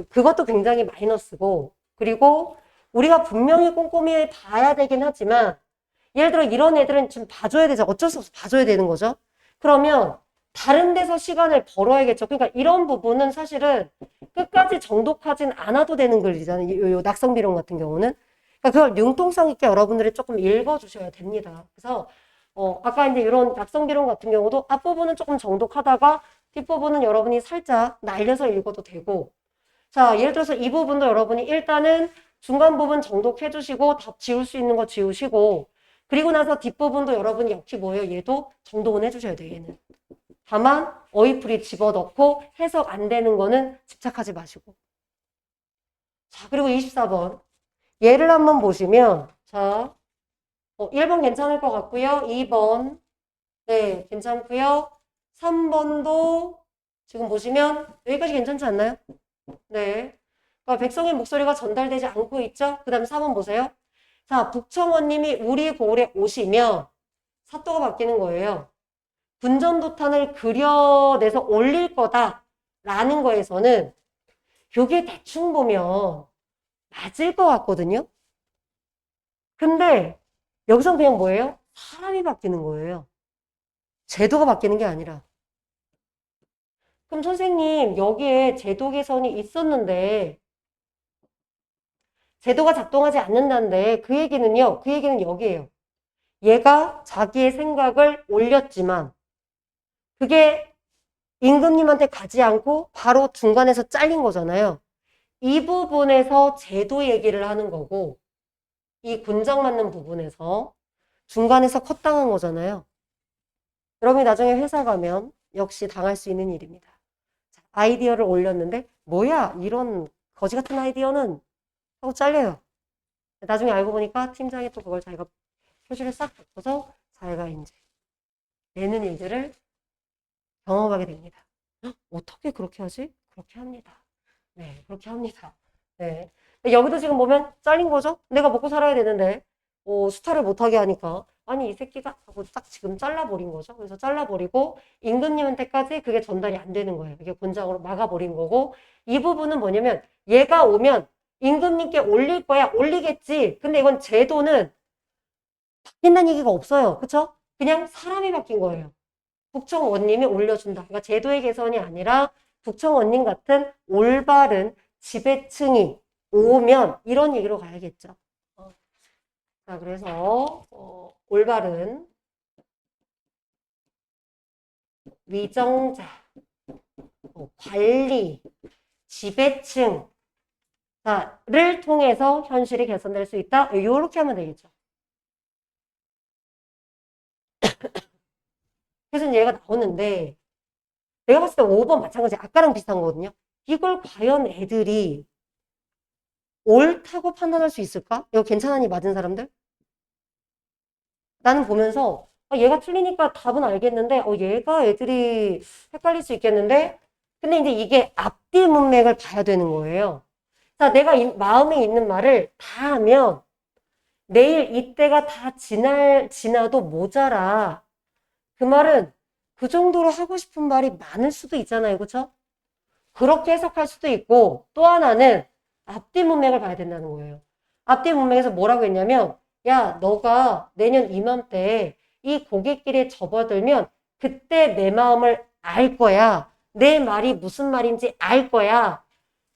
그것도 굉장히 마이너스고 그리고 우리가 분명히 꼼꼼히 봐야 되긴 하지만 예를 들어 이런 애들은 좀 봐줘야 되죠. 어쩔 수 없어 봐줘야 되는 거죠. 그러면 다른 데서 시간을 벌어야겠죠. 그러니까 이런 부분은 사실은 끝까지 정독하진 않아도 되는 글이잖아요. 요 낙성비론 같은 경우는. 그러니까 그걸 융통성 있게 여러분들이 조금 읽어주셔야 됩니다. 그래서 아까 이제 이런 낙성비론 같은 경우도 앞부분은 조금 정독하다가 뒷부분은 여러분이 살짝 날려서 읽어도 되고 자 예를 들어서 이 부분도 여러분이 일단은 중간 부분 정독해 주시고 답 지울 수 있는 거 지우시고 그리고 나서 뒷부분도 여러분이 역시 뭐예요? 얘도 정독은 해주셔야 돼요. 얘는. 다만 어휘풀이 집어넣고 해석 안 되는 거는 집착하지 마시고. 자 그리고 24번. 얘를 한번 보시면 자 1번 괜찮을 것 같고요. 2번 네 괜찮고요. 3번도 지금 보시면 여기까지 괜찮지 않나요? 네. 그러니까 백성의 목소리가 전달되지 않고 있죠? 그 다음에 4번 보세요. 자, 북청원님이 우리 고을에 오시면 사또가 바뀌는 거예요. 군전도탄을 그려내서 올릴 거다라는 거에서는 요게 대충 보면 맞을 것 같거든요. 근데 여기서 그냥 뭐예요? 사람이 바뀌는 거예요. 제도가 바뀌는 게 아니라. 그럼 선생님 여기에 제도 개선이 있었는데 제도가 작동하지 않는다는데 그 얘기는요. 그 얘기는 여기에요. 얘가 자기의 생각을 올렸지만 그게 임금님한테 가지 않고 바로 중간에서 잘린 거잖아요. 이 부분에서 제도 얘기를 하는 거고 이 군장 맞는 부분에서 중간에서 컷당한 거잖아요. 여러분이 나중에 회사 가면 역시 당할 수 있는 일입니다. 자, 아이디어를 올렸는데 뭐야 이런 거지 같은 아이디어는 하고 잘려요. 나중에 알고 보니까 팀장이 또 그걸 자기가 표시를 싹 바꿔서 자기가 이제 내는 일들을 경험하게 됩니다. 헉, 어떻게 그렇게 하지? 그렇게 합니다. 네, 그렇게 합니다. 네. 여기도 지금 보면 잘린 거죠? 내가 먹고 살아야 되는데, 수탈을 못하게 하니까. 아니, 이 새끼가 하고 딱 지금 잘라버린 거죠. 그래서 잘라버리고, 임금님한테까지 그게 전달이 안 되는 거예요. 이게 곤장으로 막아버린 거고, 이 부분은 뭐냐면, 얘가 오면 임금님께 올릴 거야, 올리겠지. 근데 이건 제도는 바뀐다는 얘기가 없어요. 그쵸? 그냥 사람이 바뀐 거예요. 북청원님이 올려준다. 그러니까 제도의 개선이 아니라 북청원님 같은 올바른 지배층이 오면 이런 얘기로 가야겠죠. 자, 그래서 올바른 위정자, 관리, 지배층 를 통해서 현실이 개선될 수 있다. 이렇게 하면 되겠죠. 그래서 얘가 나오는데 내가 봤을 때 5번 마찬가지 아까랑 비슷한 거거든요. 이걸 과연 애들이 옳다고 판단할 수 있을까? 이거 괜찮으니 맞은 사람들? 나는 보면서 얘가 틀리니까 답은 알겠는데 얘가 애들이 헷갈릴 수 있겠는데 근데 이제 이게 앞뒤 문맥을 봐야 되는 거예요. 자, 내가 마음에 있는 말을 다 하면 내일 이때가 다 지나도 모자라. 그 말은 그 정도로 하고 싶은 말이 많을 수도 있잖아요. 그렇죠? 그렇게 해석할 수도 있고 또 하나는 앞뒤 문맥을 봐야 된다는 거예요. 앞뒤 문맥에서 뭐라고 했냐면 야 너가 내년 이맘때 이 고갯길에 접어들면 그때 내 마음을 알 거야. 내 말이 무슨 말인지 알 거야.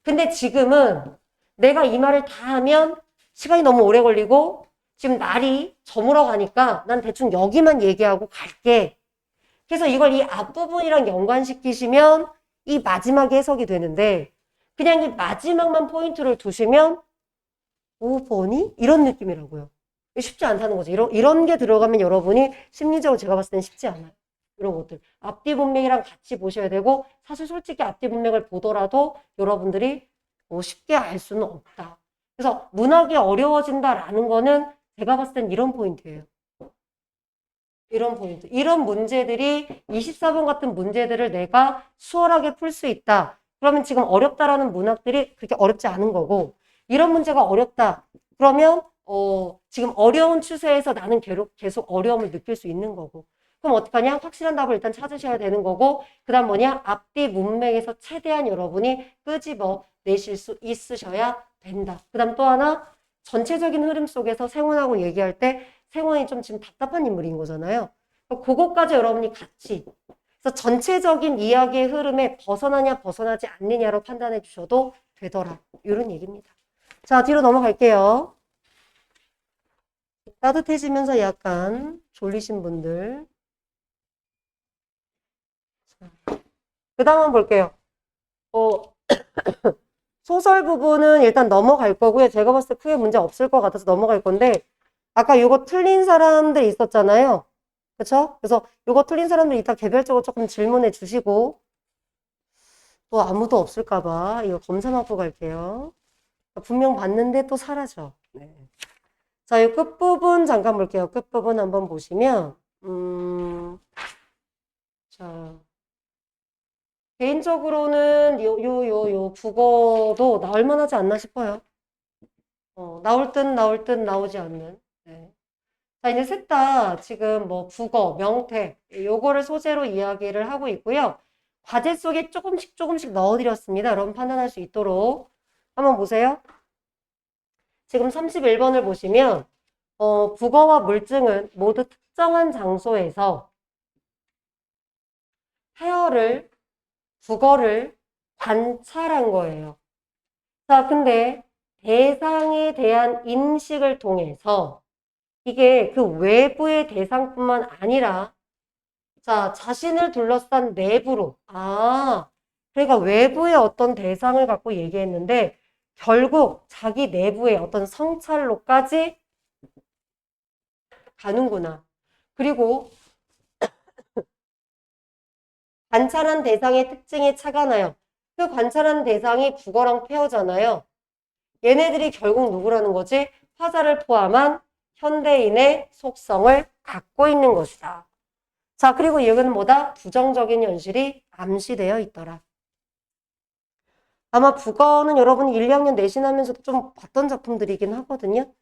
근데 지금은 내가 이 말을 다 하면 시간이 너무 오래 걸리고 지금 날이 저물어 가니까 난 대충 여기만 얘기하고 갈게. 그래서 이걸 이 앞부분이랑 연관시키시면 이 마지막에 해석이 되는데 그냥 이 마지막만 포인트를 두시면 5번이? 이런 느낌이라고요. 쉽지 않다는 거죠. 이런 게 들어가면 여러분이 심리적으로 제가 봤을 땐 쉽지 않아요. 이런 것들. 앞뒤 문맥이랑 같이 보셔야 되고 사실 솔직히 앞뒤 문맥을 보더라도 여러분들이 쉽게 알 수는 없다. 그래서 문학이 어려워진다라는 거는 제가 봤을 땐 이런 포인트예요. 이런 포인트. 이런 문제들이 24번 같은 문제들을 내가 수월하게 풀 수 있다. 그러면 지금 어렵다라는 문학들이 그렇게 어렵지 않은 거고 이런 문제가 어렵다. 그러면 지금 어려운 추세에서 나는 계속 어려움을 느낄 수 있는 거고 그럼 어떡하냐? 확실한 답을 일단 찾으셔야 되는 거고 그 다음 뭐냐? 앞뒤 문맥에서 최대한 여러분이 끄집어 내실 수 있으셔야 된다. 그 다음 또 하나 전체적인 흐름 속에서 생원하고 얘기할 때 생원이 좀 지금 답답한 인물인 거잖아요. 그것까지 여러분이 같이 그래서 전체적인 이야기의 흐름에 벗어나냐 벗어나지 않느냐로 판단해 주셔도 되더라. 이런 얘기입니다. 자, 뒤로 넘어갈게요. 따뜻해지면서 약간 졸리신 분들. 그 다음 한번 볼게요. 소설 부분은 일단 넘어갈 거고요. 제가 봤을 때 크게 문제 없을 것 같아서 넘어갈 건데 아까 이거 틀린 사람들 있었잖아요. 그쵸? 그래서 이거 틀린 사람들 이따 개별적으로 조금 질문해 주시고 또 아무도 없을까 봐 이거 검사 받고 갈게요. 분명 봤는데 또 사라져. 네. 자, 이 끝부분 잠깐 볼게요. 끝부분 한번 보시면 자, 개인적으로는 요 국어도 나올만 하지 않나 싶어요. 나올 듯 나올 듯 나오지 않는. 네. 자, 이제 셋 다 지금 뭐 국어, 명태, 요거를 소재로 이야기를 하고 있고요. 과제 속에 조금씩 조금씩 넣어드렸습니다. 여러분 판단할 수 있도록. 한번 보세요. 지금 31번을 보시면, 국어와 물증은 모두 특정한 장소에서 해어를, 국어를 관찰한 거예요. 자, 근데 대상에 대한 인식을 통해서 이게 그 외부의 대상뿐만 아니라 자, 자신을 둘러싼 내부로 그러니까 외부의 어떤 대상을 갖고 얘기했는데 결국 자기 내부의 어떤 성찰로까지 가는구나. 그리고 관찰한 대상의 특징이 차가 나요. 그 관찰한 대상이 국어랑 페어잖아요. 얘네들이 결국 누구라는 거지? 화자를 포함한 현대인의 속성을 갖고 있는 것이다. 자, 그리고 이거는 뭐다? 부정적인 현실이 암시되어 있더라. 아마 국어는 여러분이 1, 2학년 내신하면서도 좀 봤던 작품들이긴 하거든요.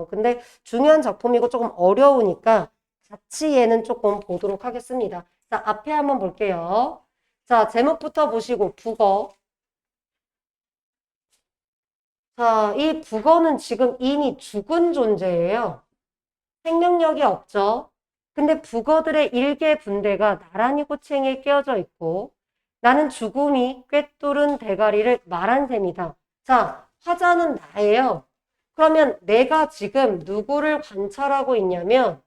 근데 중요한 작품이고 조금 어려우니까 같이 얘는 조금 보도록 하겠습니다. 자, 앞에 한번 볼게요. 자, 제목부터 보시고 국어. 자, 이 국어는 지금 이미 죽은 존재예요. 생명력이 없죠. 근데 북어들의 일개 분대가 나란히 호칭에 끼어져 있고 나는 죽음이 꿰뚫은 대가리를 말한 셈이다. 자, 화자는 나예요. 그러면 내가 지금 누구를 관찰하고 있냐면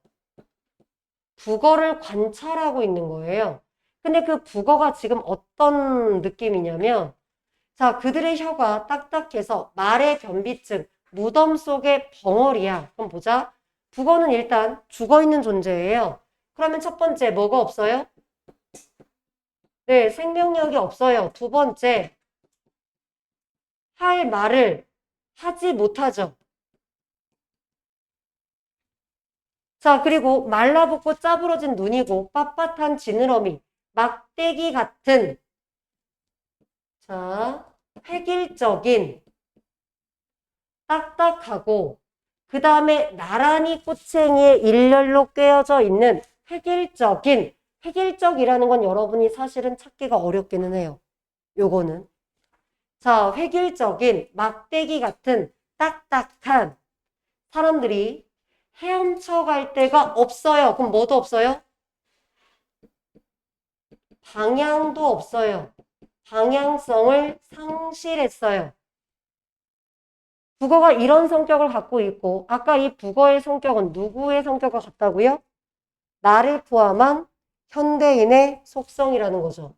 북어를 관찰하고 있는 거예요. 근데 그 북어가 지금 어떤 느낌이냐면 자, 그들의 혀가 딱딱해서 말의 변비증, 무덤 속의 벙어리야. 그럼 보자. 북어는 일단 죽어있는 존재예요. 그러면 첫 번째 뭐가 없어요? 네, 생명력이 없어요. 두 번째, 할 말을 하지 못하죠. 자, 그리고 말라붙고 짜부러진 눈이고 빳빳한 지느러미, 막대기 같은 자, 획일적인 딱딱하고 그 다음에 나란히 꼬챙이에 일렬로 꿰어져 있는 획일적이라는 건 여러분이 사실은 찾기가 어렵기는 해요. 요거는. 자, 획일적인 막대기 같은 딱딱한 사람들이 헤엄쳐 갈 데가 없어요. 그럼 뭐도 없어요? 방향도 없어요. 방향성을 상실했어요. 국어가 이런 성격을 갖고 있고 아까 이 국어의 성격은 누구의 성격과 같다고요? 나를 포함한 현대인의 속성이라는 거죠.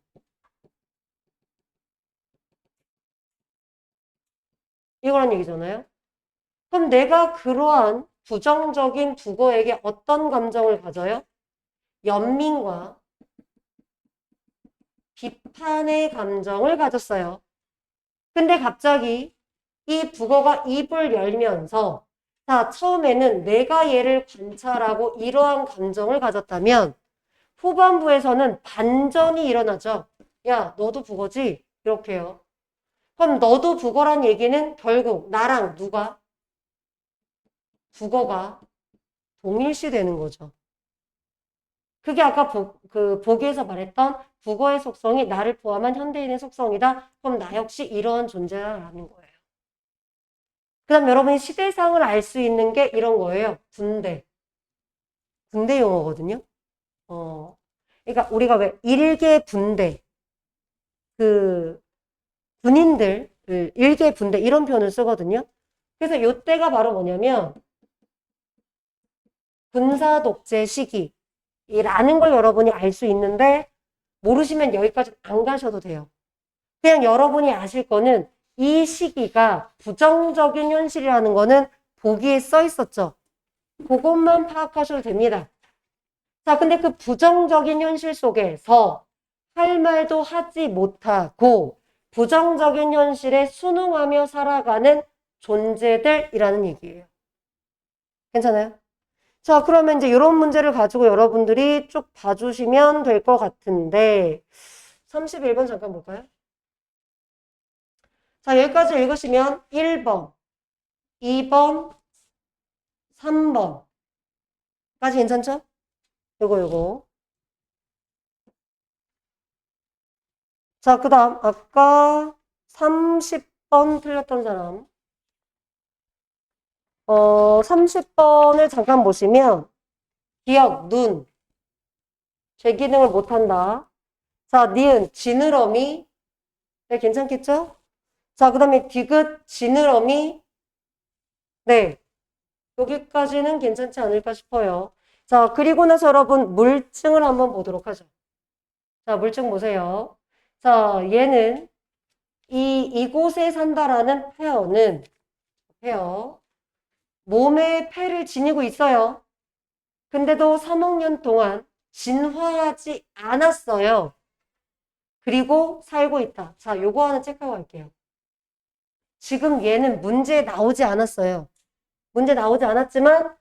이거란 얘기잖아요. 그럼 내가 그러한 부정적인 국어에게 어떤 감정을 가져요? 연민과 비판의 감정을 가졌어요. 근데 갑자기 이 국어가 입을 열면서 자, 처음에는 내가 얘를 관찰하고 이러한 감정을 가졌다면 후반부에서는 반전이 일어나죠. 야, 너도 국어지? 이렇게요. 그럼 너도 국어란 얘기는 결국 나랑 누가? 국어가 동일시 되는 거죠. 그게 아까 보기에서 말했던 국어의 속성이 나를 포함한 현대인의 속성이다. 그럼 나 역시 이런 존재라는 거예요. 그 다음 여러분이 시대상을 알 수 있는 게 이런 거예요. 군대. 군대 용어거든요. 그러니까 우리가 왜 일개 분대, 그 군인들, 일개 분대 이런 표현을 쓰거든요. 그래서 요때가 바로 뭐냐면 군사 독재 시기라는 걸 여러분이 알 수 있는데 모르시면 여기까지 안 가셔도 돼요. 그냥 여러분이 아실 거는 이 시기가 부정적인 현실이라는 거는 보기에 써 있었죠. 그것만 파악하셔도 됩니다. 자, 근데 그 부정적인 현실 속에서 할 말도 하지 못하고 부정적인 현실에 순응하며 살아가는 존재들이라는 얘기예요. 괜찮아요? 자, 그러면 이제 이런 문제를 가지고 여러분들이 쭉 봐주시면 될 것 같은데 31번 잠깐 볼까요? 자, 여기까지 읽으시면 1번, 2번, 3번까지 괜찮죠? 요거. 자, 그 다음 아까 30번 틀렸던 사람. 30번을 잠깐 보시면 기억, 눈, 제기능을 못한다. 자, 니은, 지느러미. 네, 괜찮겠죠? 자, 그 다음에 디귿, 지느러미. 네, 여기까지는 괜찮지 않을까 싶어요. 자, 그리고 나서 여러분 물증을 한번 보도록 하죠. 자, 물증 보세요. 자, 얘는 이곳에 산다라는 페어. 몸에 폐를 지니고 있어요. 근데도 3억 년 동안 진화하지 않았어요. 그리고 살고 있다. 자, 요거 하나 체크하고 갈게요. 지금 얘는 문제 나오지 않았어요. 문제 나오지 않았지만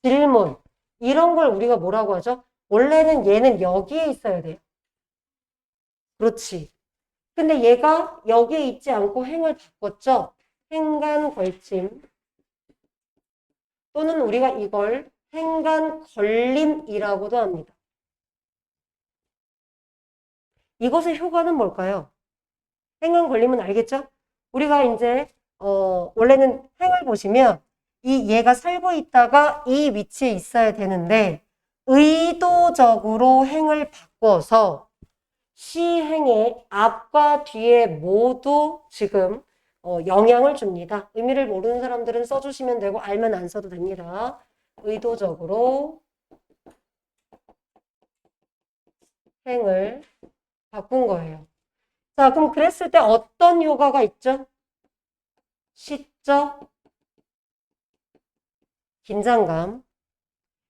질문. 이런 걸 우리가 뭐라고 하죠? 원래는 얘는 여기에 있어야 돼요. 그렇지. 근데 얘가 여기에 있지 않고 행을 바꿨죠? 행간걸침. 또는 우리가 이걸 행간걸림이라고도 합니다. 이것의 효과는 뭘까요? 행간걸림은 알겠죠? 우리가 이제 원래는 행을 보시면 얘가 살고 있다가 이 위치에 있어야 되는데 의도적으로 행을 바꿔서 시행의 앞과 뒤에 모두 지금 영향을 줍니다. 의미를 모르는 사람들은 써주시면 되고 알면 안 써도 됩니다. 의도적으로 행을 바꾼 거예요. 자, 그럼 그랬을 때 어떤 효과가 있죠? 시적 긴장감.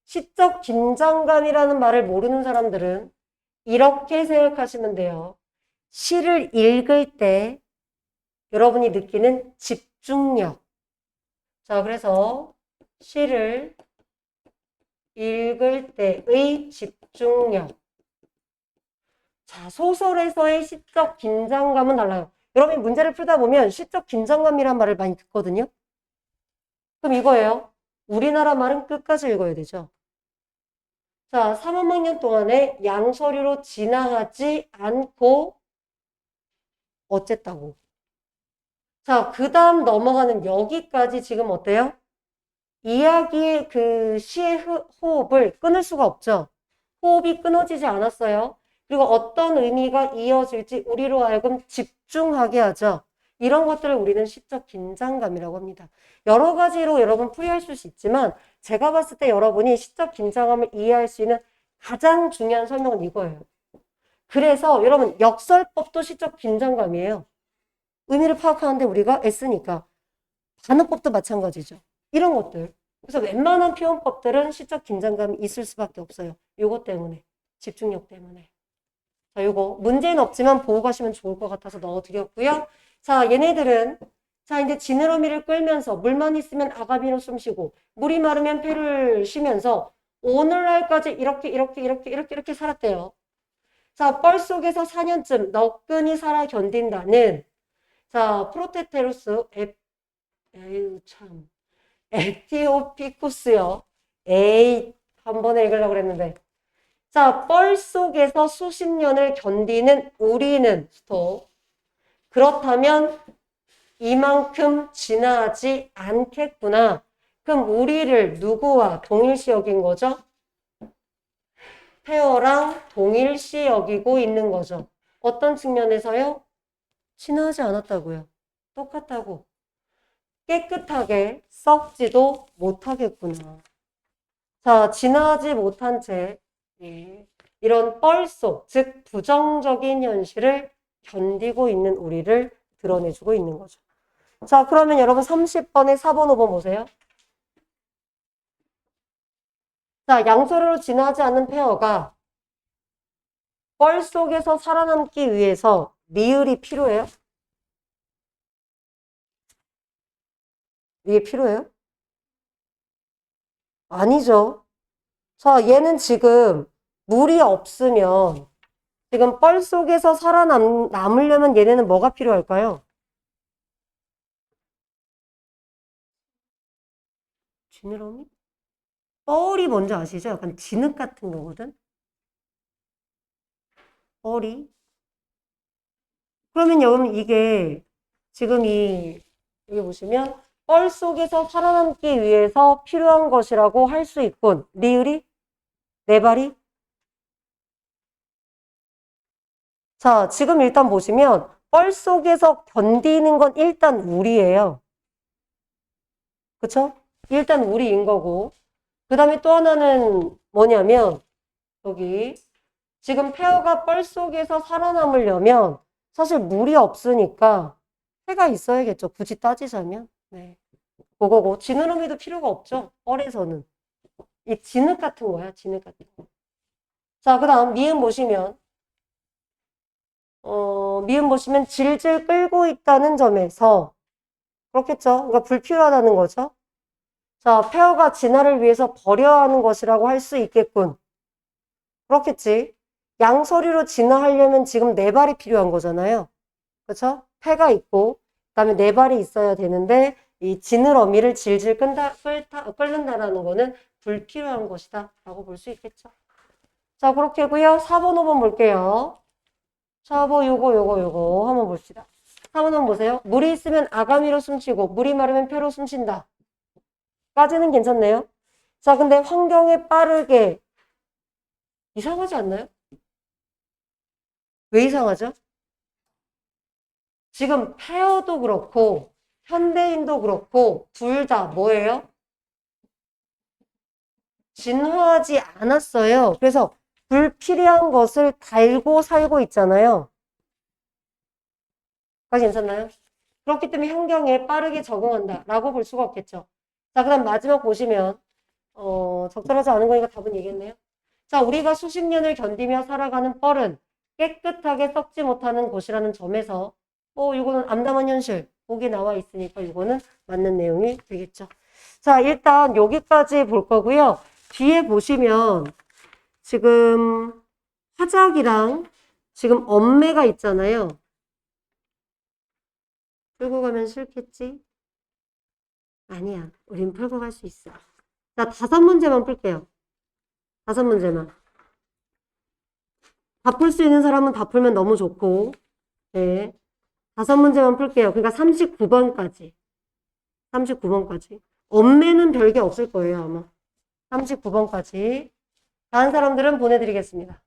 시적 긴장감이라는 말을 모르는 사람들은 이렇게 생각하시면 돼요. 시를 읽을 때 여러분이 느끼는 집중력. 자, 그래서 시를 읽을 때의 집중력. 자, 소설에서의 시적 긴장감은 달라요. 여러분이 문제를 풀다 보면 시적 긴장감이란 말을 많이 듣거든요. 그럼 이거예요. 우리나라 말은 끝까지 읽어야 되죠. 자, 3억 년 동안에 양서류로 진화하지 않고 어쨌다고. 자, 그 다음 넘어가는 여기까지 지금 어때요? 이야기의 그 시의 호흡을 끊을 수가 없죠. 호흡이 끊어지지 않았어요. 그리고 어떤 의미가 이어질지 우리로 하여금 집중하게 하죠. 이런 것들을 우리는 시적 긴장감이라고 합니다. 여러 가지로 여러분 풀이하실 수 있지만 제가 봤을 때 여러분이 시적 긴장감을 이해할 수 있는 가장 중요한 설명은 이거예요. 그래서 여러분 역설법도 시적 긴장감이에요. 의미를 파악하는데 우리가 애쓰니까 단어법도 마찬가지죠. 이런 것들. 그래서 웬만한 표현법들은 시적 긴장감이 있을 수밖에 없어요. 요거 때문에. 집중력 때문에. 자, 요거 문제는 없지만 보고 가시면 좋을 것 같아서 넣어드렸고요. 자, 얘네들은 자, 이제 지느러미를 끌면서 물만 있으면 아가미로 숨 쉬고 물이 마르면 폐를 쉬면서 오늘날까지 이렇게 살았대요. 자, 뻘 속에서 4년쯤 너끈히 살아 견딘다는 자, 프로테테루스 에휴 참 에티오피쿠스요. 에이 한 번에 읽으려고 그랬는데 자, 뻘 속에서 수십 년을 견디는 우리는 스톱. 그렇다면 이만큼 진화하지 않겠구나. 그럼 우리를 누구와 동일시 여긴 거죠? 페어랑 동일시 여기고 있는 거죠. 어떤 측면에서요? 진화하지 않았다고요. 똑같다고. 깨끗하게 썩지도 못하겠구나. 자, 진화하지 못한 채 이런 뻘속, 즉 부정적인 현실을 견디고 있는 우리를 드러내주고 있는 거죠. 자, 그러면 여러분 30번에 4번, 5번 보세요. 자, 양서류로 진화하지 않는 페어가 뻘 속에서 살아남기 위해서 리을이 필요해요? 이게 필요해요? 아니죠. 자, 얘는 지금 물이 없으면 지금 뻘 속에서 살아남으려면 얘네는 뭐가 필요할까요? 지느러미? 뻘이 뭔지 아시죠? 약간 진흙 같은 거거든? 뻘이. 그러면 여러분 이게 지금 여기 보시면 뻘 속에서 살아남기 위해서 필요한 것이라고 할 수 있군. 리을이? 네 발이? 자, 지금 일단 보시면 뻘 속에서 견디는 건 일단 우리예요. 그쵸? 일단 우리인 거고. 그 다음에 또 하나는 뭐냐면 여기 지금 폐허가 뻘 속에서 살아남으려면 사실 물이 없으니까 해가 있어야겠죠. 굳이 따지자면. 네. 그거고 지느러미도 필요가 없죠. 뻘에서는. 이 진흙 같은 거야. 진흙 같은 거. 자, 그 다음 미음 보시면 미음 보시면 질질 끌고 있다는 점에서 그렇겠죠. 그러니까 불필요하다는 거죠. 자, 폐허가 진화를 위해서 버려야 하는 것이라고 할 수 있겠군. 그렇겠지. 양서류로 진화하려면 지금 네 발이 필요한 거잖아요. 그렇죠? 폐가 있고 그다음에 네 발이 있어야 되는데 이 지느러미를 질질 끓는다라는 거는 불필요한 것이다 라고 볼 수 있겠죠. 자, 그렇게고요. 4번, 5번 볼게요. 4번 요거 한번 봅시다. 4번 한번 보세요. 물이 있으면 아가미로 숨쉬고 물이 마르면 폐로 숨쉰다. 까지는 괜찮네요. 자, 근데 환경에 빠르게 이상하지 않나요? 왜 이상하죠? 지금 폐허도 그렇고 현대인도 그렇고 둘 다 뭐예요? 진화하지 않았어요. 그래서 불필요한 것을 달고 살고 있잖아요. 까 괜찮나요? 그렇기 때문에 환경에 빠르게 적응한다라고 볼 수가 없겠죠. 자, 그 다음 마지막 보시면 적절하지 않은 거니까 답은 얘기했네요. 자, 우리가 수십 년을 견디며 살아가는 뻘은 깨끗하게 썩지 못하는 곳이라는 점에서 이거는 암담한 현실 보기 나와 있으니까 이거는 맞는 내용이 되겠죠. 자, 일단 여기까지 볼 거고요. 뒤에 보시면 지금 화작이랑 지금 엄매가 있잖아요. 풀고 가면 싫겠지? 아니야. 우린 풀고 갈 수 있어. 자, 5문제만 풀게요. 5문제만. 다 풀 수 있는 사람은 다 풀면 너무 좋고, 네. 5문제만 풀게요. 그러니까 39번까지. 39번까지. 엄매는 별게 없을 거예요, 아마. 39번까지. 다른 사람들은 보내드리겠습니다.